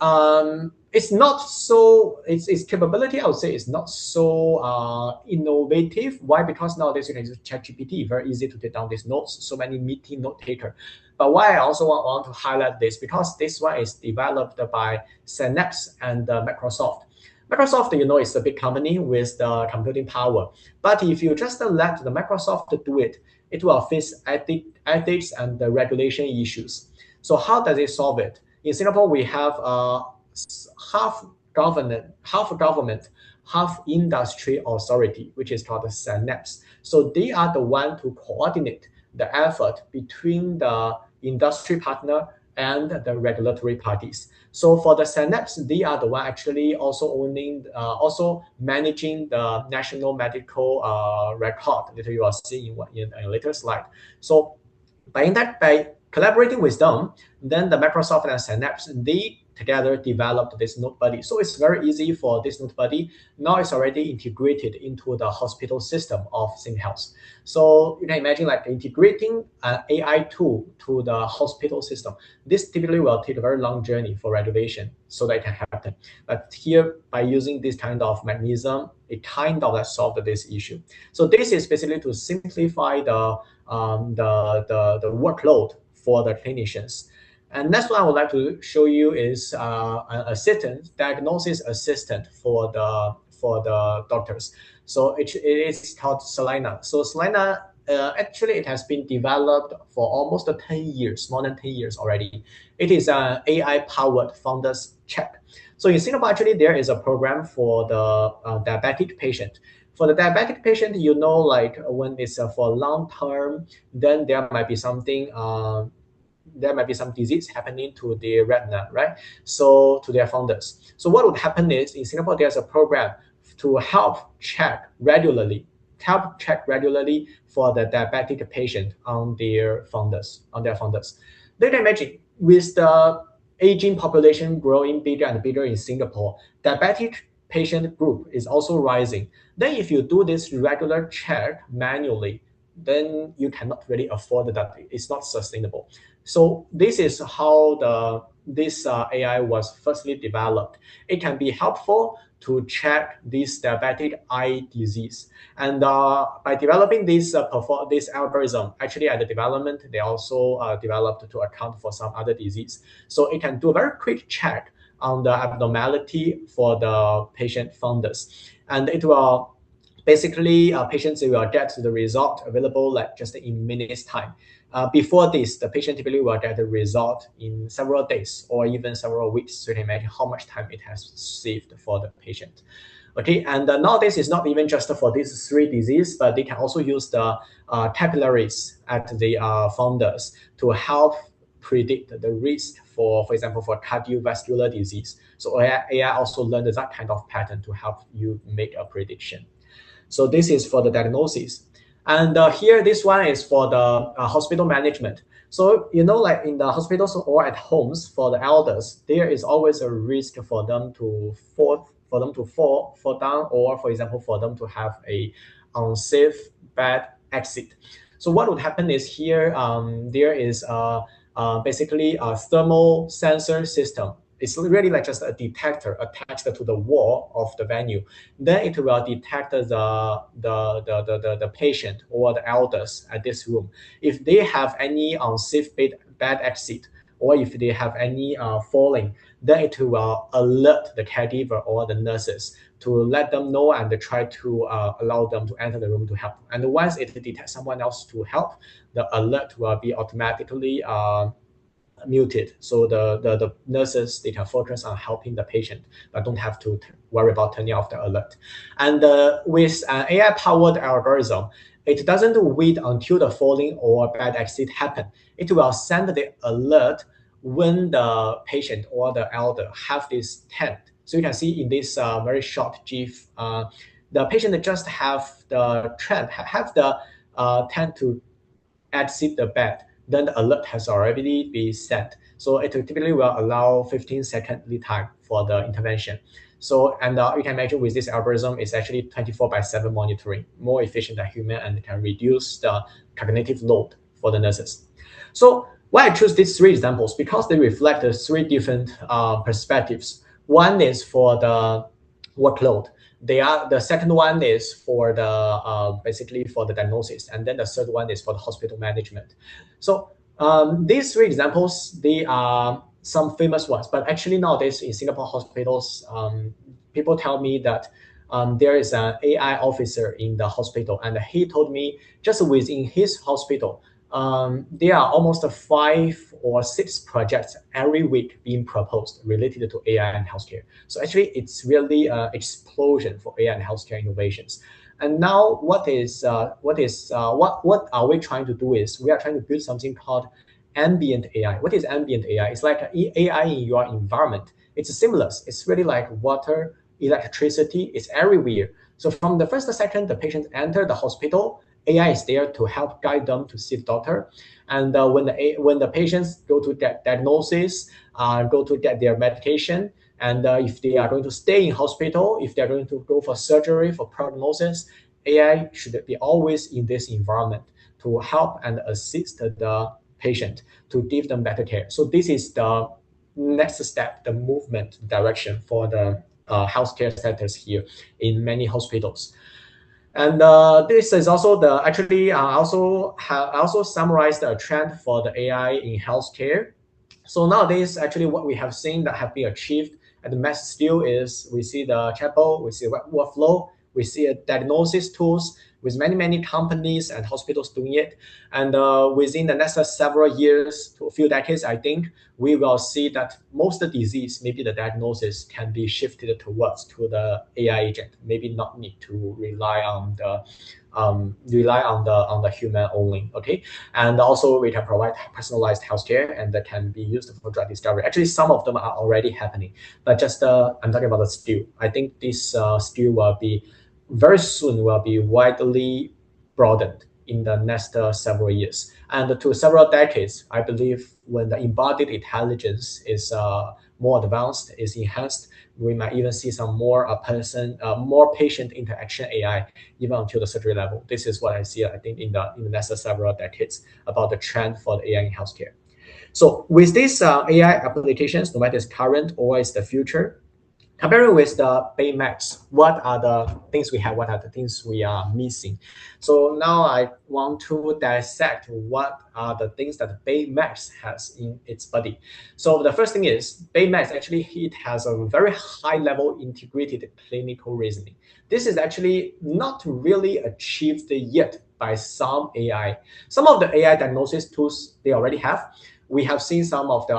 it's not so, its capability, I would say, is not so innovative. Why? Because nowadays you can use ChatGPT, very easy to take down these notes, so many meeting note taker. But why I also want to highlight this, because this one is developed by Synapse and Microsoft. Microsoft, is a big company with the computing power. But if you just let the Microsoft do it, it will face ethics and the regulation issues. So how does it solve it? In Singapore, we have half government, half industry authority, which is called the Synapse. So they are the one to coordinate the effort between the industry partner and the regulatory parties. So for the Synapse, they are the one actually also also managing the national medical record that you are seeing in a later slide. So by collaborating with them, then the Microsoft and Synapse, they together developed this Note Buddy. So it's very easy for this Note Buddy. Now it's already integrated into the hospital system of SingHealth. So you can imagine like integrating an AI tool to the hospital system. This typically will take a very long journey for regulation so that it can happen. But here, by using this kind of mechanism, it kind of solved this issue. So this is basically to simplify the workload for the clinicians. And next one I would like to show you is an assistant, diagnosis assistant for the doctors. So it is called Selena. So Selena, actually it has been developed for almost 10 years, more than 10 years already. It is an AI-powered founder's check. So in Singapore, actually, there is a program for the diabetic patient. For the diabetic patient, like when it's for long term, then there might be something there might be some disease happening to the retina, right? So to their fundus. So what would happen is in Singapore, there's a program to help check regularly for the diabetic patient on their fundus. Then imagine with the aging population growing bigger and bigger in Singapore, diabetic patient group is also rising. Then if you do this regular check manually, then you cannot really afford that. It's not sustainable. So this is how this AI was firstly developed. It can be helpful to check this diabetic eye disease. And by developing this algorithm, actually at the development, they also developed to account for some other disease. So it can do a very quick check on the abnormality for the patient fundus. And it will basically patients will get the result available like just in minutes time. Before this, the patient typically will get the result in several days or even several weeks. So you can imagine how much time it has saved for the patient. Okay, and nowadays it's not even just for these three diseases, but they can also use the capillaries at the fundus to help predict the risk for example, for cardiovascular disease. So AI also learned that kind of pattern to help you make a prediction. So this is for the diagnosis. And here, this one is for the hospital management. So, like in the hospitals or at homes for the elders, there is always a risk for them to fall down, or for example, for them to have a unsafe bed exit. So what would happen is here, there is basically a thermal sensor system. It's really like just a detector attached to the wall of the venue. Then it will detect the patient or the elders at this room. If they have any unsafe bed exit, or if they have any falling, then it will alert the caregiver or the nurses to let them know and try to allow them to enter the room to help. And once it detects someone else to help, the alert will be automatically muted, so the nurses, they can focus on helping the patient but don't have to worry about turning off the alert. And with an AI powered algorithm, it doesn't wait until the falling or bad exit happen. It will send the alert when the patient or the elder have this tent. So you can see in this very short GIF, the patient just have the tent to exit the bed, then the alert has already been sent. So it typically will allow 15-second lead time for the intervention. So, and you can imagine with this algorithm, it's actually 24/7 monitoring, more efficient than human, and can reduce the cognitive load for the nurses. So why I choose these three examples? Because they reflect the three different perspectives. One is for the workload. The second one is for the basically for the diagnosis, and then the third one is for the hospital management. So these three examples, they are some famous ones, but actually nowadays in Singapore hospitals, people tell me that there is an AI officer in the hospital, and he told me just within his hospital, there are almost 5 or 6 projects every week being proposed related to AI and healthcare. So actually, it's really an explosion for AI and healthcare innovations. And now, what are we trying to do is we are trying to build something called ambient AI. What is ambient AI? It's like AI in your environment. It's seamless. It's really like water, electricity. It's everywhere. So from the first second the patient enter the hospital, AI is there to help guide them to see the doctor. And when the patients go to get diagnosis, go to get their medication, and if they are going to stay in hospital, if they're going to go for surgery, for prognosis, AI should be always in this environment to help and assist the patient to give them better care. So this is the next step, the movement direction for the healthcare sectors here in many hospitals. And this is also the actually I also summarized the trend for the AI in healthcare. So nowadays, actually, what we have seen that have been achieved at the mass scale is we see the chatbot, we see workflow, we see diagnosis tools with many companies and hospitals doing it. And within the next several years to a few decades, I think we will see that most of the disease, maybe the diagnosis can be shifted towards to the AI agent. Maybe not need to rely on the human only. Okay, and also we can provide personalized healthcare, and that can be used for drug discovery. Actually, some of them are already happening, but just I'm talking about the skill. I think this skill will be very soon will be widely broadened in the next several years and to several decades. I believe when the embodied intelligence is more advanced, is enhanced, we might even see some more more patient interaction AI even until the surgery level. This is what I see, I think, in the next several decades about the trend for the AI in healthcare. So with these AI applications, no matter it's current or it's the future, comparing with the Baymax, what are the things we have? What are the things we are missing? So now I want to dissect what are the things that Baymax has in its body. So the first thing is Baymax actually it has a very high level integrated clinical reasoning. This is actually not really achieved yet by some AI. Some of the AI diagnosis tools they already have. We have seen some of the,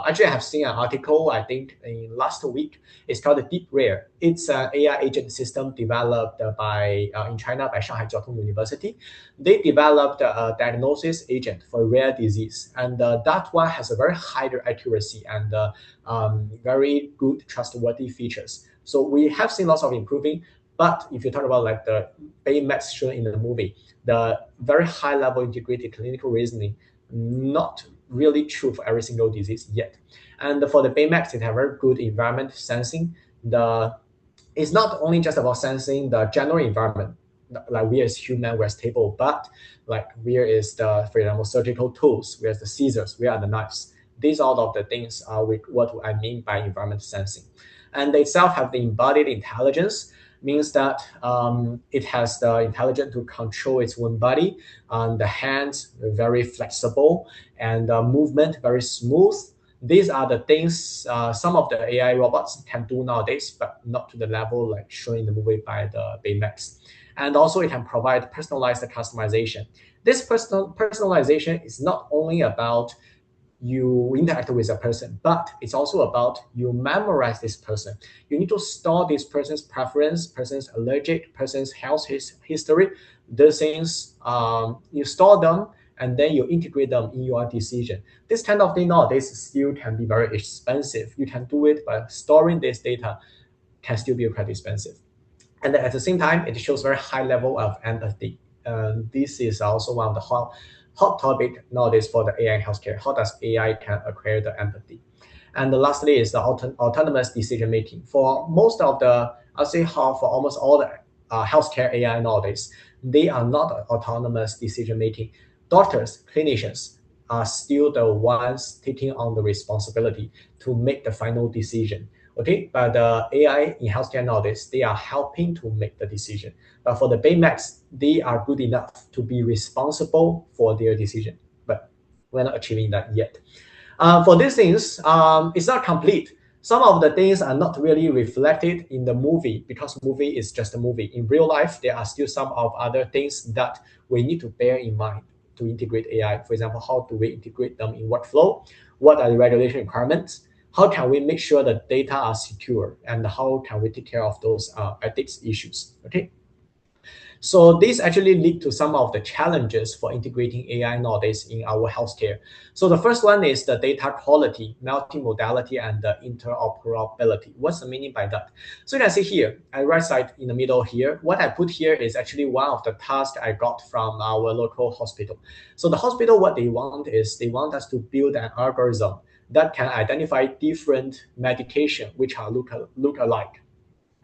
actually I have seen an article, I think in last week. It's called the Deep Rare. It's an AI agent system developed in China by Shanghai Jiaotong University. They developed a diagnosis agent for rare disease. And that one has a very high accuracy and very good trustworthy features. So we have seen lots of improving. But if you talk about like the Baymax shown in the movie, the very high level integrated clinical reasoning, not really true for every single disease yet. And for the Baymax, it has very good environment sensing. It's not only just about sensing the general environment, like where is human, where's table, but like where is the, for example, surgical tools, where's the scissors, where are the knives. These all of the things are what I mean by environment sensing. And they itself have the embodied intelligence, means that it has the intelligence to control its own body. The hands very flexible and movement very smooth. These are the things some of the AI robots can do nowadays, but not to the level like shown in the movie by the Baymax. And also it can provide personalized customization. This personalization is not only about you interact with a person, but it's also about you memorize this person. You need to store this person's preference, person's allergic, person's health history. These things, you store them and then you integrate them in your decision. This kind of thing nowadays still can be very expensive. You can do it, but storing this data can still be quite expensive. And at the same time, it shows very high level of empathy. This is also one of the hot topic nowadays for the AI in healthcare. How does AI can acquire the empathy? And lastly is the autonomous decision making. For most of the, I'll say for almost all the healthcare AI nowadays, they are not autonomous decision making. Doctors, clinicians are still the ones taking on the responsibility to make the final decision. Okay, but the AI in healthcare nowadays, they are helping to make the decision. But for the Baymax, they are good enough to be responsible for their decision, but we're not achieving that yet. For these things, it's not complete. Some of the things are not really reflected in the movie because movie is just a movie. In real life, there are still some of other things that we need to bear in mind to integrate AI. For example, how do we integrate them in workflow? What are the regulation requirements? How can we make sure the data are secure? And how can we take care of those ethics issues? Okay. So this actually lead to some of the challenges for integrating AI nowadays in our healthcare. So the first one is the data quality, multimodality, and the interoperability. What's the meaning by that? So you can see here, at right side in the middle here, what I put here is actually one of the tasks I got from our local hospital. So the hospital, what they want is they want us to build an algorithm that can identify different medication which are look alike.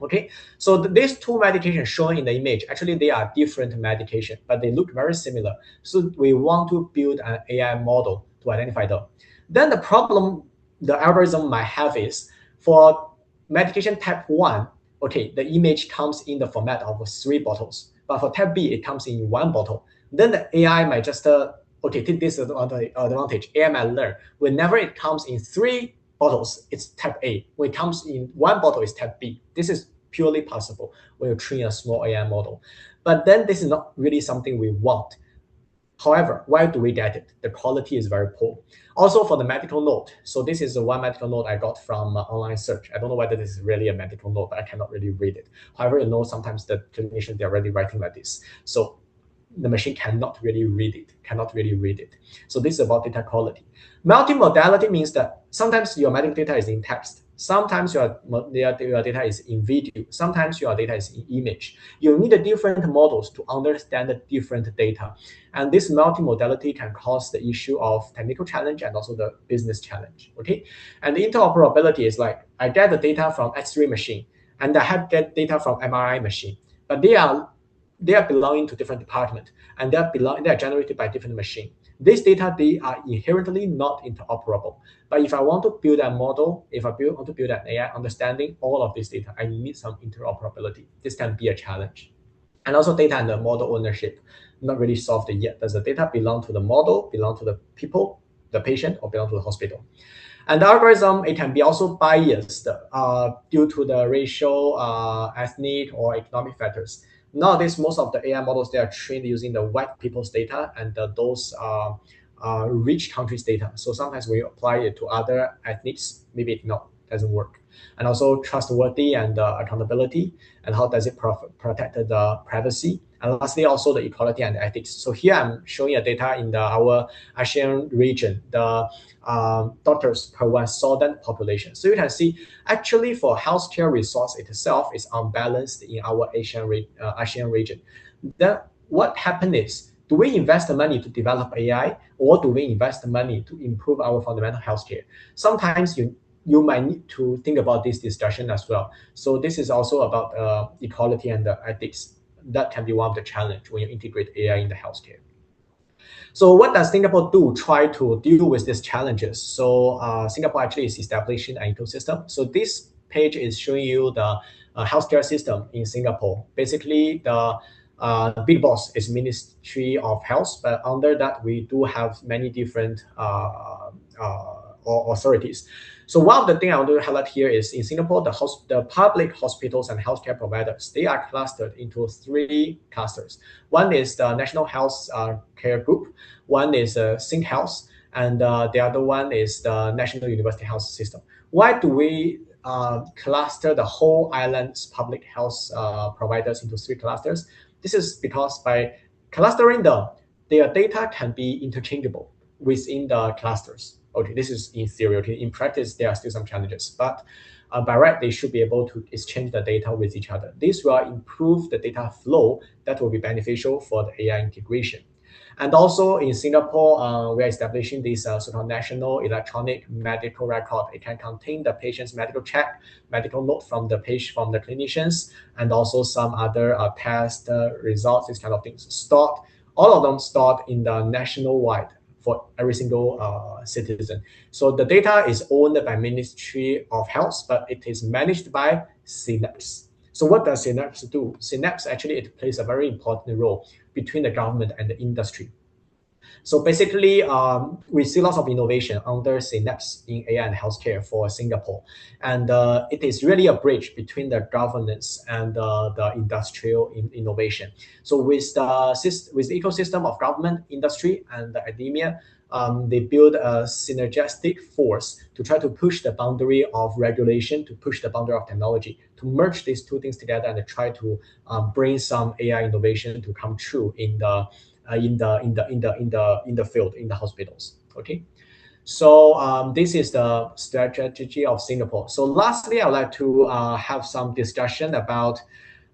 Okay, so these two medications shown in the image, actually they are different medication, but they look very similar. So we want to build an AI model to identify them. Then the problem the algorithm might have is for medication type 1, okay, the image comes in the format of 3 bottles, but for type B, it comes in 1 bottle. Then the AI might just, take this advantage. AI might learn. Whenever it comes in 3 bottles, it's type A. When it comes in 1 bottle, it's type B. This is purely possible when you train a small AI model. But then this is not really something we want. However, why do we get it? The quality is very poor. Also for the medical note, so this is the one medical note I got from online search. I don't know whether this is really a medical note, but I cannot really read it. However, you know, sometimes the clinicians, they're already writing like this. So the machine cannot really read it, So this is about data quality. Multimodality means that sometimes your medical data is in text, Sometimes your data is in video. Sometimes your data is in image. You need different models to understand the different data. And this multimodality can cause the issue of technical challenge and also the business challenge. Okay. And the interoperability is like I get the data from X-ray machine and I have get data from MRI machine, but they are belonging to different department and they are generated by different machine. This data, they are inherently not interoperable. But if I want to build a model, if I want to build an AI understanding all of this data, I need some interoperability. This can be a challenge. And also data and the model ownership, not really solved yet. Does the data belong to the model, belong to the people, the patient, or belong to the hospital? And the algorithm, it can be also biased due to the racial, ethnic, or economic factors. Nowadays, most of the AI models, they are trained using the white people's data and those rich countries' data. So sometimes we apply it to other ethnics, maybe it doesn't work. And also trustworthy and accountability, and how does it protect the privacy. And lastly, also the equality and ethics. So here I'm showing a data in our ASEAN region, the doctors per 1,000 population. So you can see actually for healthcare resource itself is unbalanced in our ASEAN region. Then what happened is, do we invest the money to develop AI, or do we invest the money to improve our fundamental healthcare? Sometimes you might need to think about this discussion as well. So this is also about equality and ethics. That can be one of the challenge when you integrate AI in the healthcare. So what does Singapore do try to deal with these challenges? So Singapore actually is establishing an ecosystem. So this page is showing you the healthcare system in Singapore. Basically, the big boss is Ministry of Health, but under that we do have many different authorities. So one of the things I want to highlight here is in Singapore, the public hospitals and healthcare providers, they are clustered into 3 clusters. One is the National Health Care Group, one is Think Health, and the other one is the National University Health System. Why do we cluster the whole island's public health providers into 3 clusters? This is because by clustering them, their data can be interchangeable within the clusters. Okay, this is in theory. Okay, in practice, there are still some challenges, but by right, they should be able to exchange the data with each other. This will improve the data flow that will be beneficial for the AI integration. And also in Singapore, we are establishing this sort of national electronic medical record. It can contain the patient's medical check, medical note from the clinicians, and also some other test results, these kind of things stored. All of them stored in the national-wide for every single citizen. So the data is owned by Ministry of Health, but it is managed by Synapse. So what does Synapse do? Synapse actually, it plays a very important role between the government and the industry. So basically, we see lots of innovation under Synapse in AI and healthcare for Singapore. And it is really a bridge between the governance and the industrial innovation. So with the ecosystem of government, industry, and the academia, they build a synergistic force to try to push the boundary of regulation, to push the boundary of technology, to merge these 2 things together and to try to bring some AI innovation to come true in the field, in the hospitals. Okay, so this is the strategy of Singapore. So lastly, I would like to have some discussion about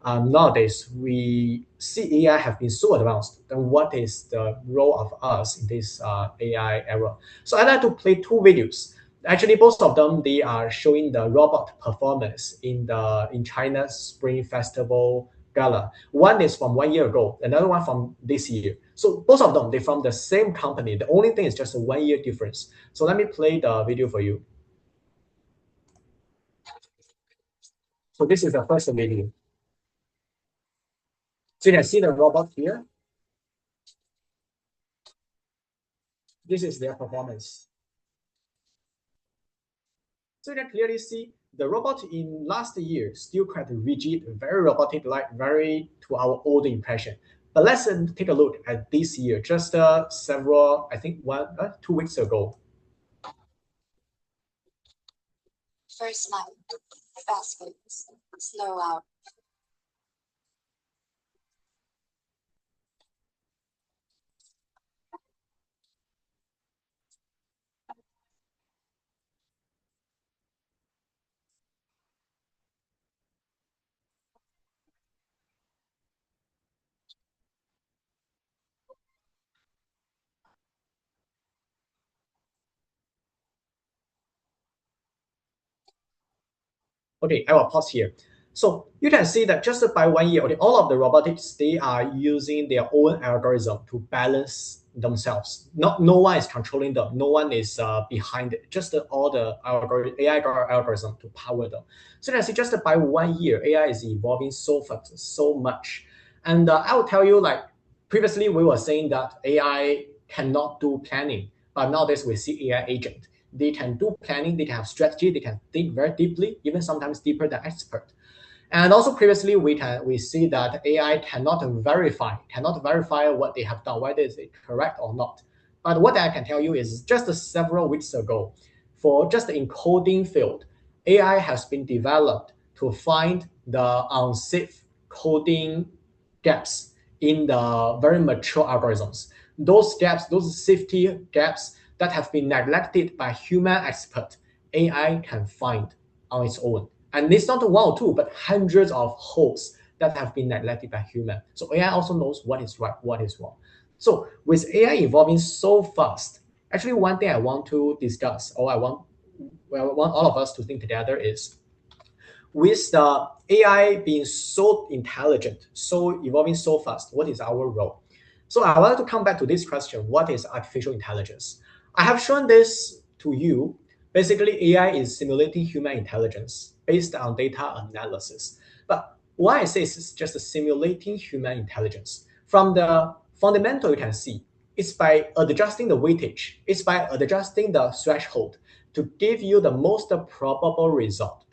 nowadays we see AI have been so advanced. Then what is the role of us in this AI era? So I'd like to play 2 videos. Actually, both of them, they are showing the robot performance in China's Spring Festival Gala. One is from 1 year ago, another one from this year. So both of them, they're from the same company. The only thing is just a 1 year difference. So let me play the video for you. So this is the first video. So you can see the robot here. This is their performance. So you can clearly see the robot in last year still quite rigid, very robotic, like very to our old impression. But let's take a look at this year, just several, I think 2 weeks ago. First night, fast foods, slow out. Okay, I will pause here. So you can see that just by 1 year, okay, all of the robotics, they are using their own algorithm to balance themselves. No one is controlling them. No one is behind it. Just all the AI algorithm to power them. So you can see just by 1 year, AI is evolving so fast, so much. And I will tell you, like previously we were saying that AI cannot do planning, but nowadays we see AI agent. They can do planning, they can have strategy, they can think very deeply, even sometimes deeper than expert. And also previously we see that AI cannot verify what they have done, whether it's correct or not. But what I can tell you is just several weeks ago, for just the encoding field, AI has been developed to find the unsafe coding gaps in the very mature algorithms. Those gaps, those safety gaps that have been neglected by human expert, AI can find on its own. And it's not one or two, but hundreds of holes that have been neglected by human. So AI also knows what is right, what is wrong. So with AI evolving so fast, actually one thing I want to discuss, or I want all of us to think together is, with the AI being so intelligent, so evolving so fast, what is our role? So I wanted to come back to this question: what is artificial intelligence? I have shown this to you. Basically, AI is simulating human intelligence based on data analysis. But why I say it's just simulating human intelligence? From the fundamental, you can see it's by adjusting the weightage, it's by adjusting the threshold to give you the most probable result.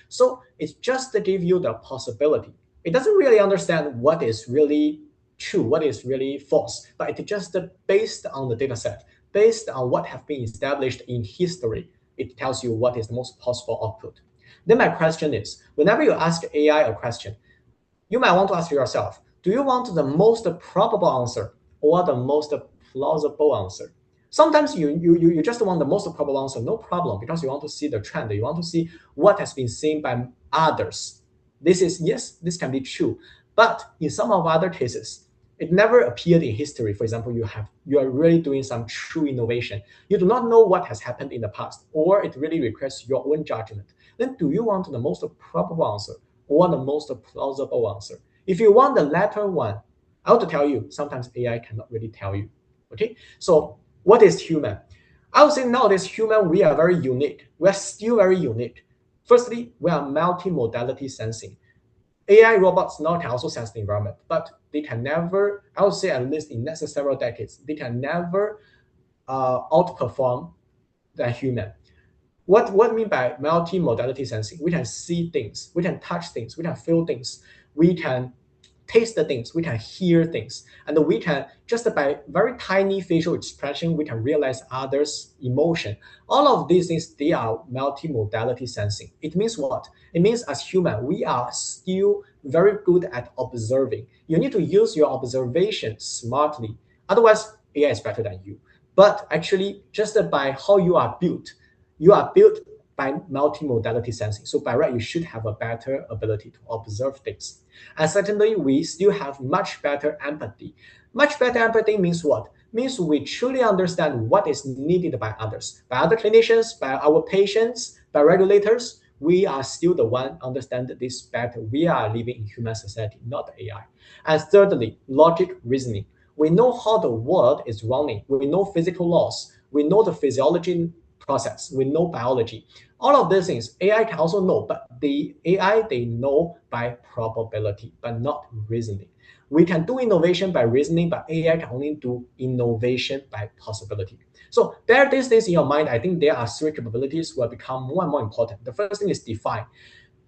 So it's just to give you the possibility. It doesn't really understand what is really true, what is really false, but it's just based on the data set, based on what have been established in history. It tells you what is the most possible output. Then my question is, whenever you ask AI a question, you might want to ask yourself, do you want the most probable answer or the most plausible answer? Sometimes you just want the most probable answer, no problem, because you want to see the trend, you want to see what has been seen by others. This can be true, but in some of other cases, it never appeared in history. For example, you are really doing some true innovation. You do not know what has happened in the past, or it really requires your own judgment. Then do you want the most probable answer or the most plausible answer? If you want the latter one, I want to tell you, sometimes AI cannot really tell you. Okay, so what is human? I would say nowadays human, we are very unique. We are still very unique. Firstly, we are multimodality sensing. AI robots now can also sense the environment, but they can never, I would say at least in the next several decades, they can never outperform the human. What I mean by multimodality sensing? We can see things, we can touch things, we can feel things, we can taste the things, we can hear things, and we can, just by very tiny facial expression, we can realize others' emotion. All of these things, they are multimodality sensing. It means what? It means as human, we are still very good at observing. You need to use your observation smartly. Otherwise, AI is better than you. But actually, just by how you are built by multimodality sensing. So by right, you should have a better ability to observe things. And secondly, we still have much better empathy. Much better empathy means what? Means we truly understand what is needed by others, by other clinicians, by our patients, by regulators. We are still the one understand this better. We are living in human society, not AI. And thirdly, logic reasoning. We know how the world is running. We know physical laws. We know the physiology process. We know biology. All of these things AI can also know, but the AI, they know by probability, but not reasoning. We can do innovation by reasoning, but AI can only do innovation by possibility. So bear these things in your mind. I think there are three capabilities will become more and more important. The first thing is define.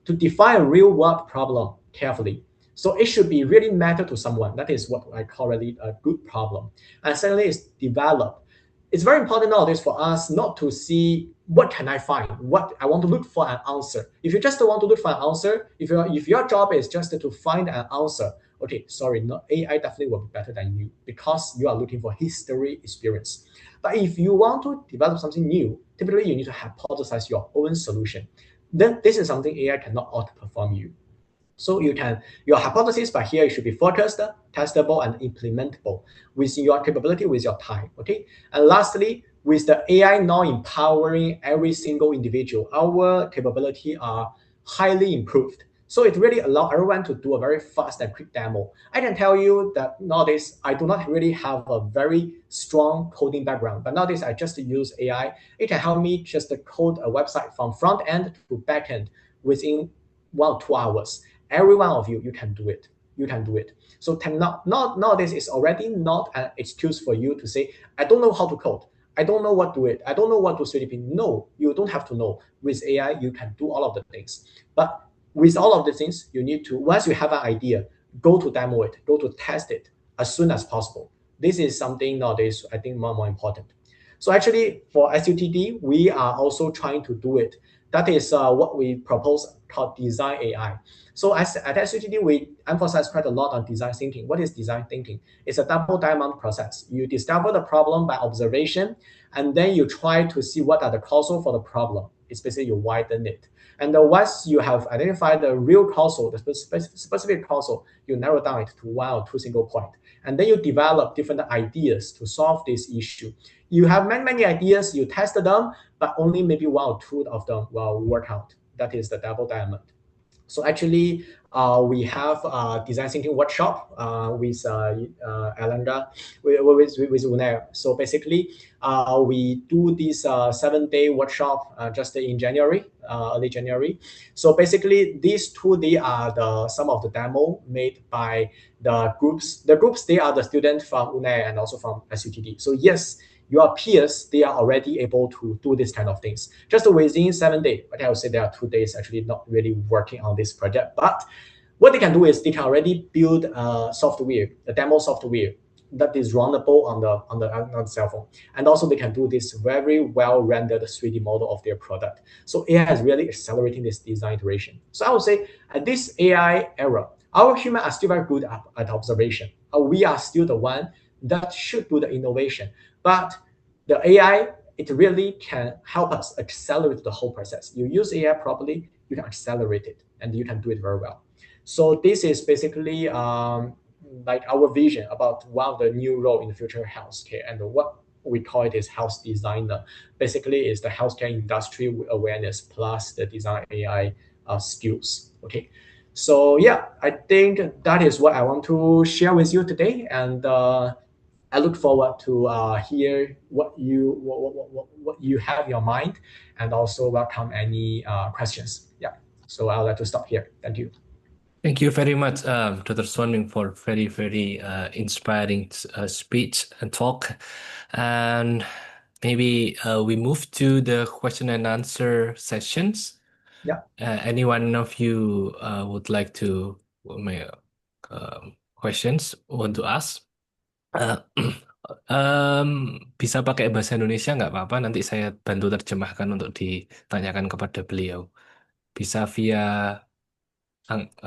To define a real world problem carefully. So it should be really matter to someone. That is what I call really a good problem. And secondly is develop. It's very important nowadays for us not to see what can I find, what I want to look for an answer. If you just want to look for an answer, if your job is just to find an answer, okay, sorry, no, AI definitely will be better than you because you are looking for history experience. But if you want to develop something new, typically you need to hypothesize your own solution. Then this is something AI cannot outperform you. So you can, your hypothesis, but here it should be focused, testable, and implementable with your capability, with your time. Okay. And lastly, with the AI now empowering every single individual, our capability are highly improved. So it really allows everyone to do a very fast and quick demo. I can tell you that nowadays I do not really have a very strong coding background, but nowadays I just use AI. It can help me just to code a website from front end to back end within 1 or 2 hours. Every one of you can do it. You can do it. So nowadays is already not an excuse for you to say, I don't know how to code. I don't know what to do it. I don't know what to 3D. No, you don't have to know. With AI, you can do all of the things. But with all of the things, you need to, once you have an idea, go to demo it, go to test it as soon as possible. This is something nowadays I think more important. So actually for SUTD, we are also trying to do it. That is what we propose called design AI. So at SUTD, we emphasize quite a lot on design thinking. What is design thinking? It's a double diamond process. You discover the problem by observation, and then you try to see what are the causal for the problem. It's basically you widen it. And once you have identified the real causal, the specific causal, you narrow down it to 1 or 2 single point. And then you develop different ideas to solve this issue. You have many ideas, you test them, but only maybe 1 or 2 of them will work out. That is the double diamond. So actually, we have a design thinking workshop with Airlangga, with Unair. So basically, we do this 7-day workshop just in January, early January. So basically, these 2 they are some of the demo made by the groups. The groups, they are the students from Unair and also from SUTD. So yes, your peers, they are already able to do this kind of things. Just within 7 days, but I would say there are 2 days actually not really working on this project. But what they can do is they can already build software, the demo software that is runnable on the cell phone. And also they can do this very well rendered 3D model of their product. So AI is really accelerating this design iteration. So I would say at this AI era, our humans are still very good at observation. We are still the one that should do the innovation. But the AI, it really can help us accelerate the whole process. You use AI properly, you can accelerate it, and you can do it very well. So this is basically like our vision about one of the new role in the future of healthcare, and what we call it is health designer. Basically, is the healthcare industry awareness plus the design AI skills. Okay. So yeah, I think that is what I want to share with you today, and I look forward to hear what you have in your mind, and also welcome any questions. Yeah, so I'll like to stop here. Thank you. Thank you very much, Dr. Swanming, for very inspiring speech and talk. And maybe we move to the question and answer sessions. Yeah. Any one of you would like to questions want to ask? Bisa pakai bahasa Indonesia nggak apa-apa, nanti saya bantu terjemahkan untuk ditanyakan kepada beliau. Bisa via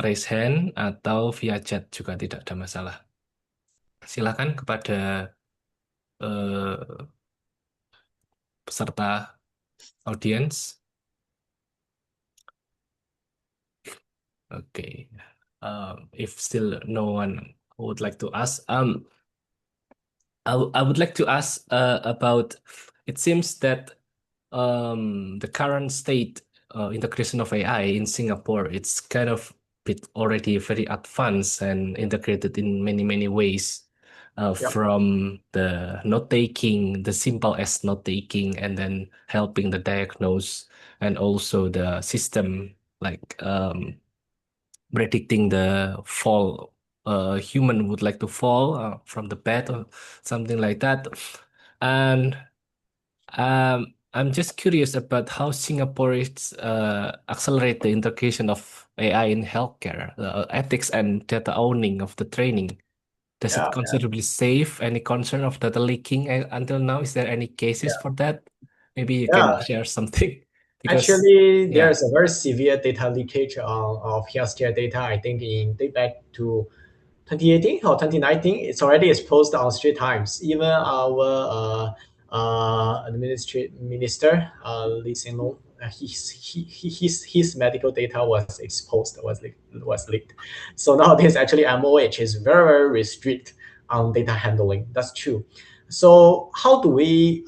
raise hand atau via chat juga tidak ada masalah. Silakan kepada peserta audience. Okay. If still no one would like to ask, I would like to ask about. It seems that the current state integration of AI in Singapore, it's kind of bit already very advanced and integrated in many ways. From the note taking, the simple as note taking, and then helping the diagnose, and also the system like predicting the fall. Human would like to fall from the bed or something like that. And I'm just curious about how Singapore is accelerate the integration of AI in healthcare, the ethics and data owning of the training. Does it considerably save? Any concern of data leaking until now? Is there any cases for that? Maybe you can share something. Because, actually, there is a very severe data leakage of healthcare data. I think date back to 2018 or 2019, it's already exposed on Straits Times. Even our administrative minister, Lee Hsien Loong, his medical data was exposed, was leaked. So nowadays, actually, MOH is very strict on data handling. That's true. So how do we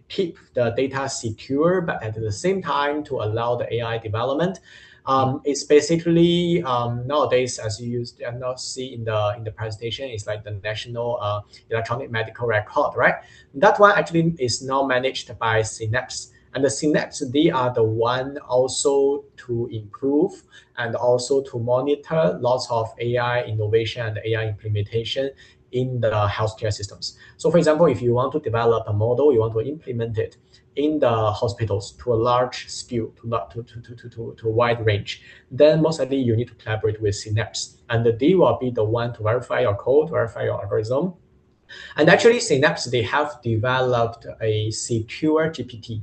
keep the data secure, but at the same time to allow the AI development. It's basically nowadays, as you now see in the presentation, it's like the national electronic medical record, right? That one actually is now managed by Synapse. And the Synapse, they are the one also to improve and also to monitor lots of AI innovation and AI implementation in the healthcare systems. So for example, if you want to develop a model, you want to implement it in the hospitals to a large scale, to a wide range, then most likely you need to collaborate with Synapse. And they will be the one to verify your code, verify your algorithm. And actually, Synapse, they have developed a secure GPT,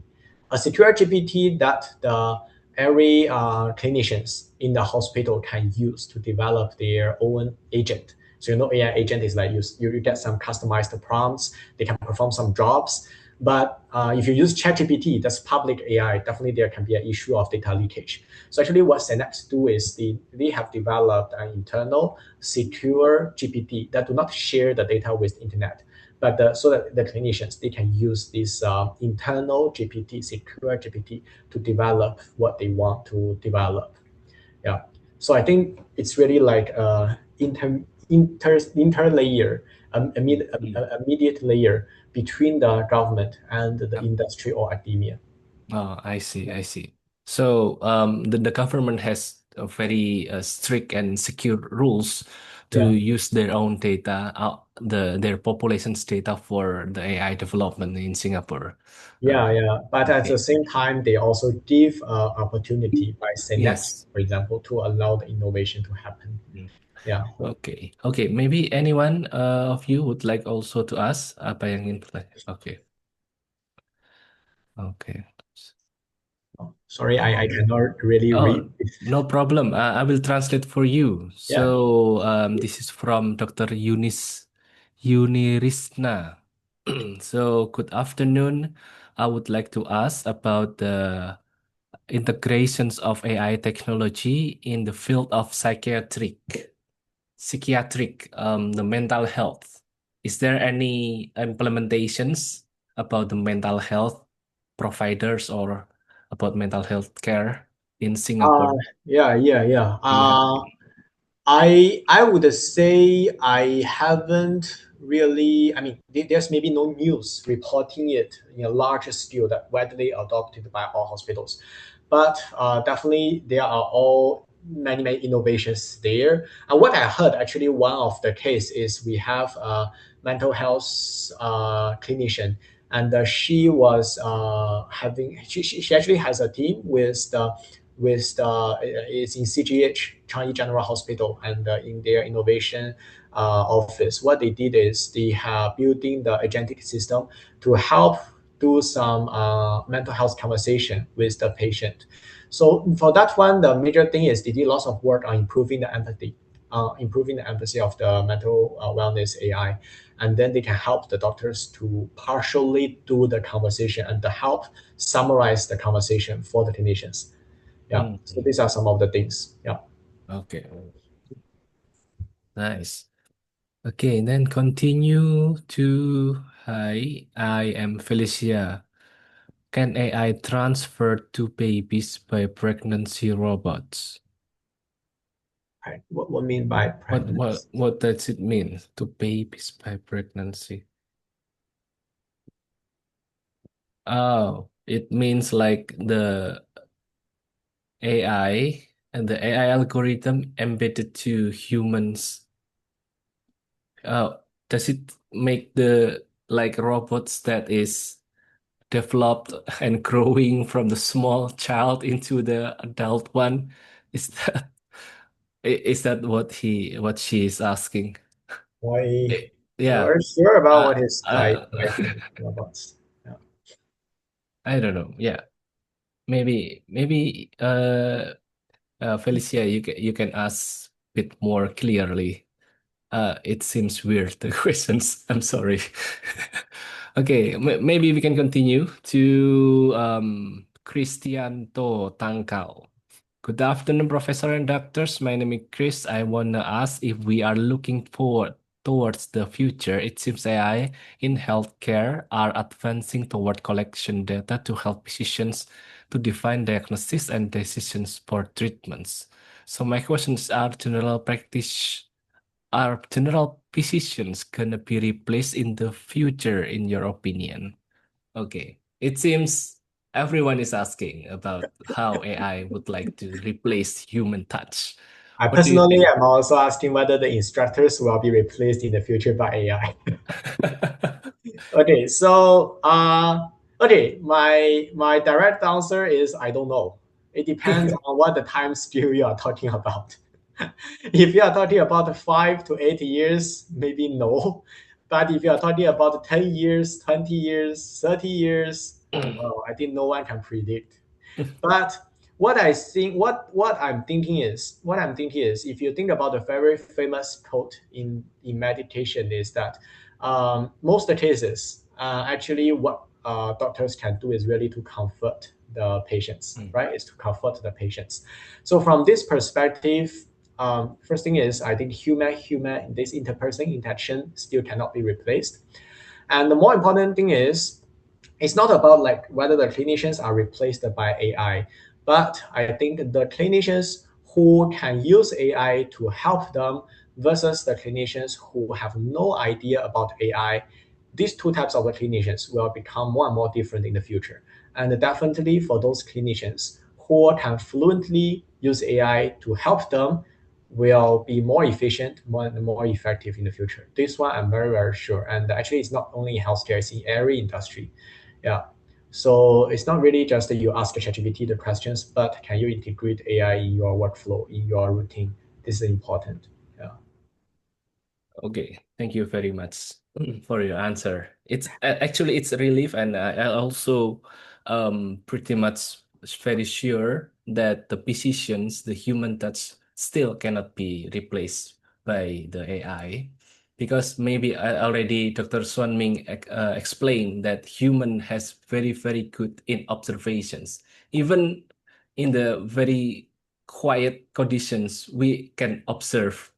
that the every clinicians in the hospital can use to develop their own agent. So AI agent is like you get some customized prompts, they can perform some jobs. But if you use ChatGPT, that's public AI, definitely there can be an issue of data leakage. So actually what Synapse do is they have developed an internal secure GPT that do not share the data with the internet, but so that the clinicians, they can use this internal GPT, secure GPT, to develop what they want to develop. Yeah. So I think it's really like inter layer, immediate layer between the government and the industry or academia. Oh, I see. I see. So the government has a very strict and secure rules to Yeah. use their own data, their population's data for the AI development in Singapore. Yeah. But at the Okay. same time, they also give opportunity by Synapse, Yes. for example, to allow the innovation to happen. Mm. Yeah. Okay. Okay. Maybe anyone of you would like also to ask apa yang ingin Okay. Okay. Sorry, I cannot really read. Oh, no problem. I will translate for you. Yeah. So, this is from Dr. Unirisna. So, good afternoon. I would like to ask about the integrations of AI technology in the field of the mental health. Is there any implementations about the mental health providers or about mental health care in Uh, Singapore? yeah. Yeah. I would say I haven't really. I mean, there's maybe no news reporting it in a larger scale that widely adopted by all hospitals, but definitely there are all many innovations there. And what I heard actually, one of the case is we have a mental health clinician, and she was having she actually has a team with it's in CGH, Changi General Hospital, and in their innovation office. What they did is they have building the agentic system to help do some mental health conversation with the patient. So for that one, the major thing is they did lots of work on improving the empathy. Improving the empathy of the mental wellness AI, and then they can help the doctors to partially do the conversation and to help summarize the conversation for the clinicians. Yeah. So Mhm. these are some of the things. Yeah. Okay. Nice. Okay, then continue to hi, I am Felicia. Can AI transfer to babies by pregnancy robots? Right. What mean by What pregnancy? what what does it mean to babies by pregnancy? Oh, it means like the AI and the AI algorithm embedded to humans. Does it make the like robots that is developed and growing from the small child into the adult one? Is that is that what she is asking? I Yeah. not sure about Uh, what is uh, typing robots. Yeah. I don't know. Yeah. Maybe Felicia, you can ask a bit more clearly. It seems weird, the questions. I'm sorry. Okay, maybe we can continue to Cristianto Tangkal. Good afternoon, Professor and doctors. My name is Chris. I want to ask if we are looking forward towards the future, it seems AI in healthcare are advancing toward collection data to help physicians to define diagnosis and decisions for treatments. So my questions are general physicians gonna be replaced in the future, in your opinion? Okay, it seems everyone is asking about how AI would like to replace human touch. I What do you personally think? am also asking whether the instructors will be replaced in the future by AI. Okay, so okay, my direct answer is I don't know. It depends on what the time scale you are talking about. If you are talking about 5 to 8 years, maybe no. But if you are talking about 10 years, 20 years, 30 years, well, I think no one can predict. But what I'm thinking is, if you think about the very famous quote in meditation, is that most of the cases, actually, what doctors can do is really to comfort the patients, right? Is to comfort the patients. So from this perspective, first thing is, I think human this interpersonal interaction still cannot be replaced. And the more important thing is, it's not about like whether the clinicians are replaced by AI, but I think the clinicians who can use AI to help them versus the clinicians who have no idea about AI, these two types of clinicians will become more and more different in the future. And definitely for those clinicians who can fluently use AI to help them will be more efficient, more effective in the future. This one I'm very, very sure. And actually it's not only in healthcare, it's in every industry. Yeah. So it's not really just that you ask ChatGPT the questions, but can you integrate AI in your workflow, in your routine? This is important. Yeah. Okay, thank you very much for your answer. Actually it's a relief, and I also pretty much very sure that the physicians, the human touch, still cannot be replaced by the AI, because maybe already Dr. Swan Ming explained that human has very good in observations. Even in the very quiet conditions, we can observe,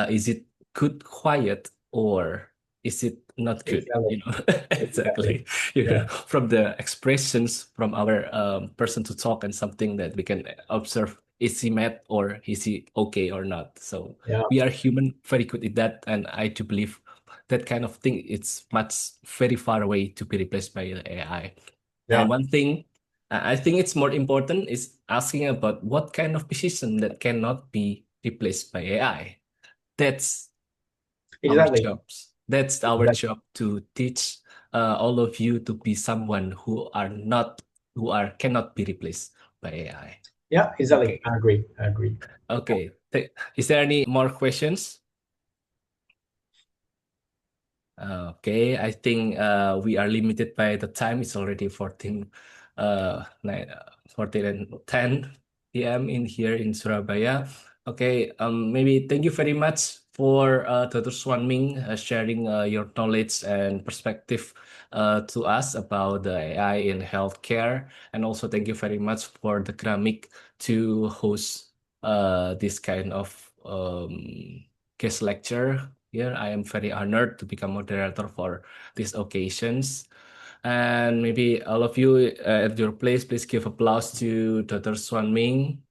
is it good quiet or is it not good, Exactly. you know? Exactly. Yeah. From the expressions from our person to talk, and something that we can observe, is he mad or is he okay or not? So Yeah. we are human very good at that, and I do believe that kind of thing, it's much very far away to be replaced by the AI. Yeah. And one thing I think it's more important is asking about what kind of position that cannot be replaced by AI. That's our Exactly. jobs. That's our Exactly. job, to teach all of you to be someone who are cannot be replaced by AI. Yeah, exactly. Okay. I agree. I agree. Okay. Is there any more questions? Okay, I think we are limited by the time. It's already 14 and 10 p.m. in here in Surabaya. Okay, maybe thank you very much for Dr. Swan Ming sharing your knowledge and perspective to us about the AI in healthcare. And also thank you very much for the GRAMIK to host this kind of guest lecture here. I am very honored to become moderator for these occasions. And maybe all of you at your place, please give applause to Dr. Swan Ming.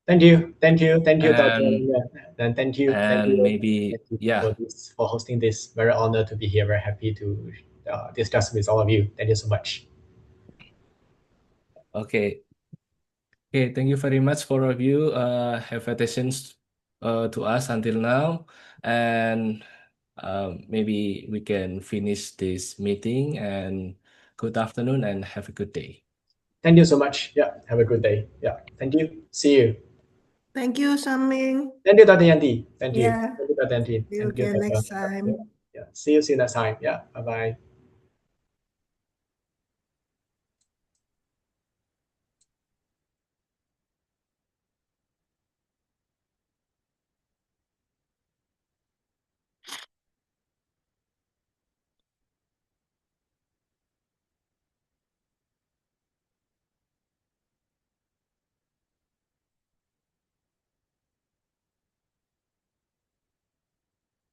Thank you. Thank you. Thank you, Dr. And And thank you. Thank and you. maybe, Thank you yeah, for hosting this. Very honored to be here. Very happy to discuss with all of you. Thank you so much. okay. Okay, thank you very much for all of you have attention to us until now. And maybe we can finish this meeting, and good afternoon and have a good day. Thank you so much. Yeah. Have a good day. Yeah. Thank you. See you. Thank you, Samming. Thank you, Dr. Yanti. Thank you. Yeah. Thank you, Dr. Yanti. See you Thank you, again Dr. next time. Yeah. See you next time. Yeah. Bye bye.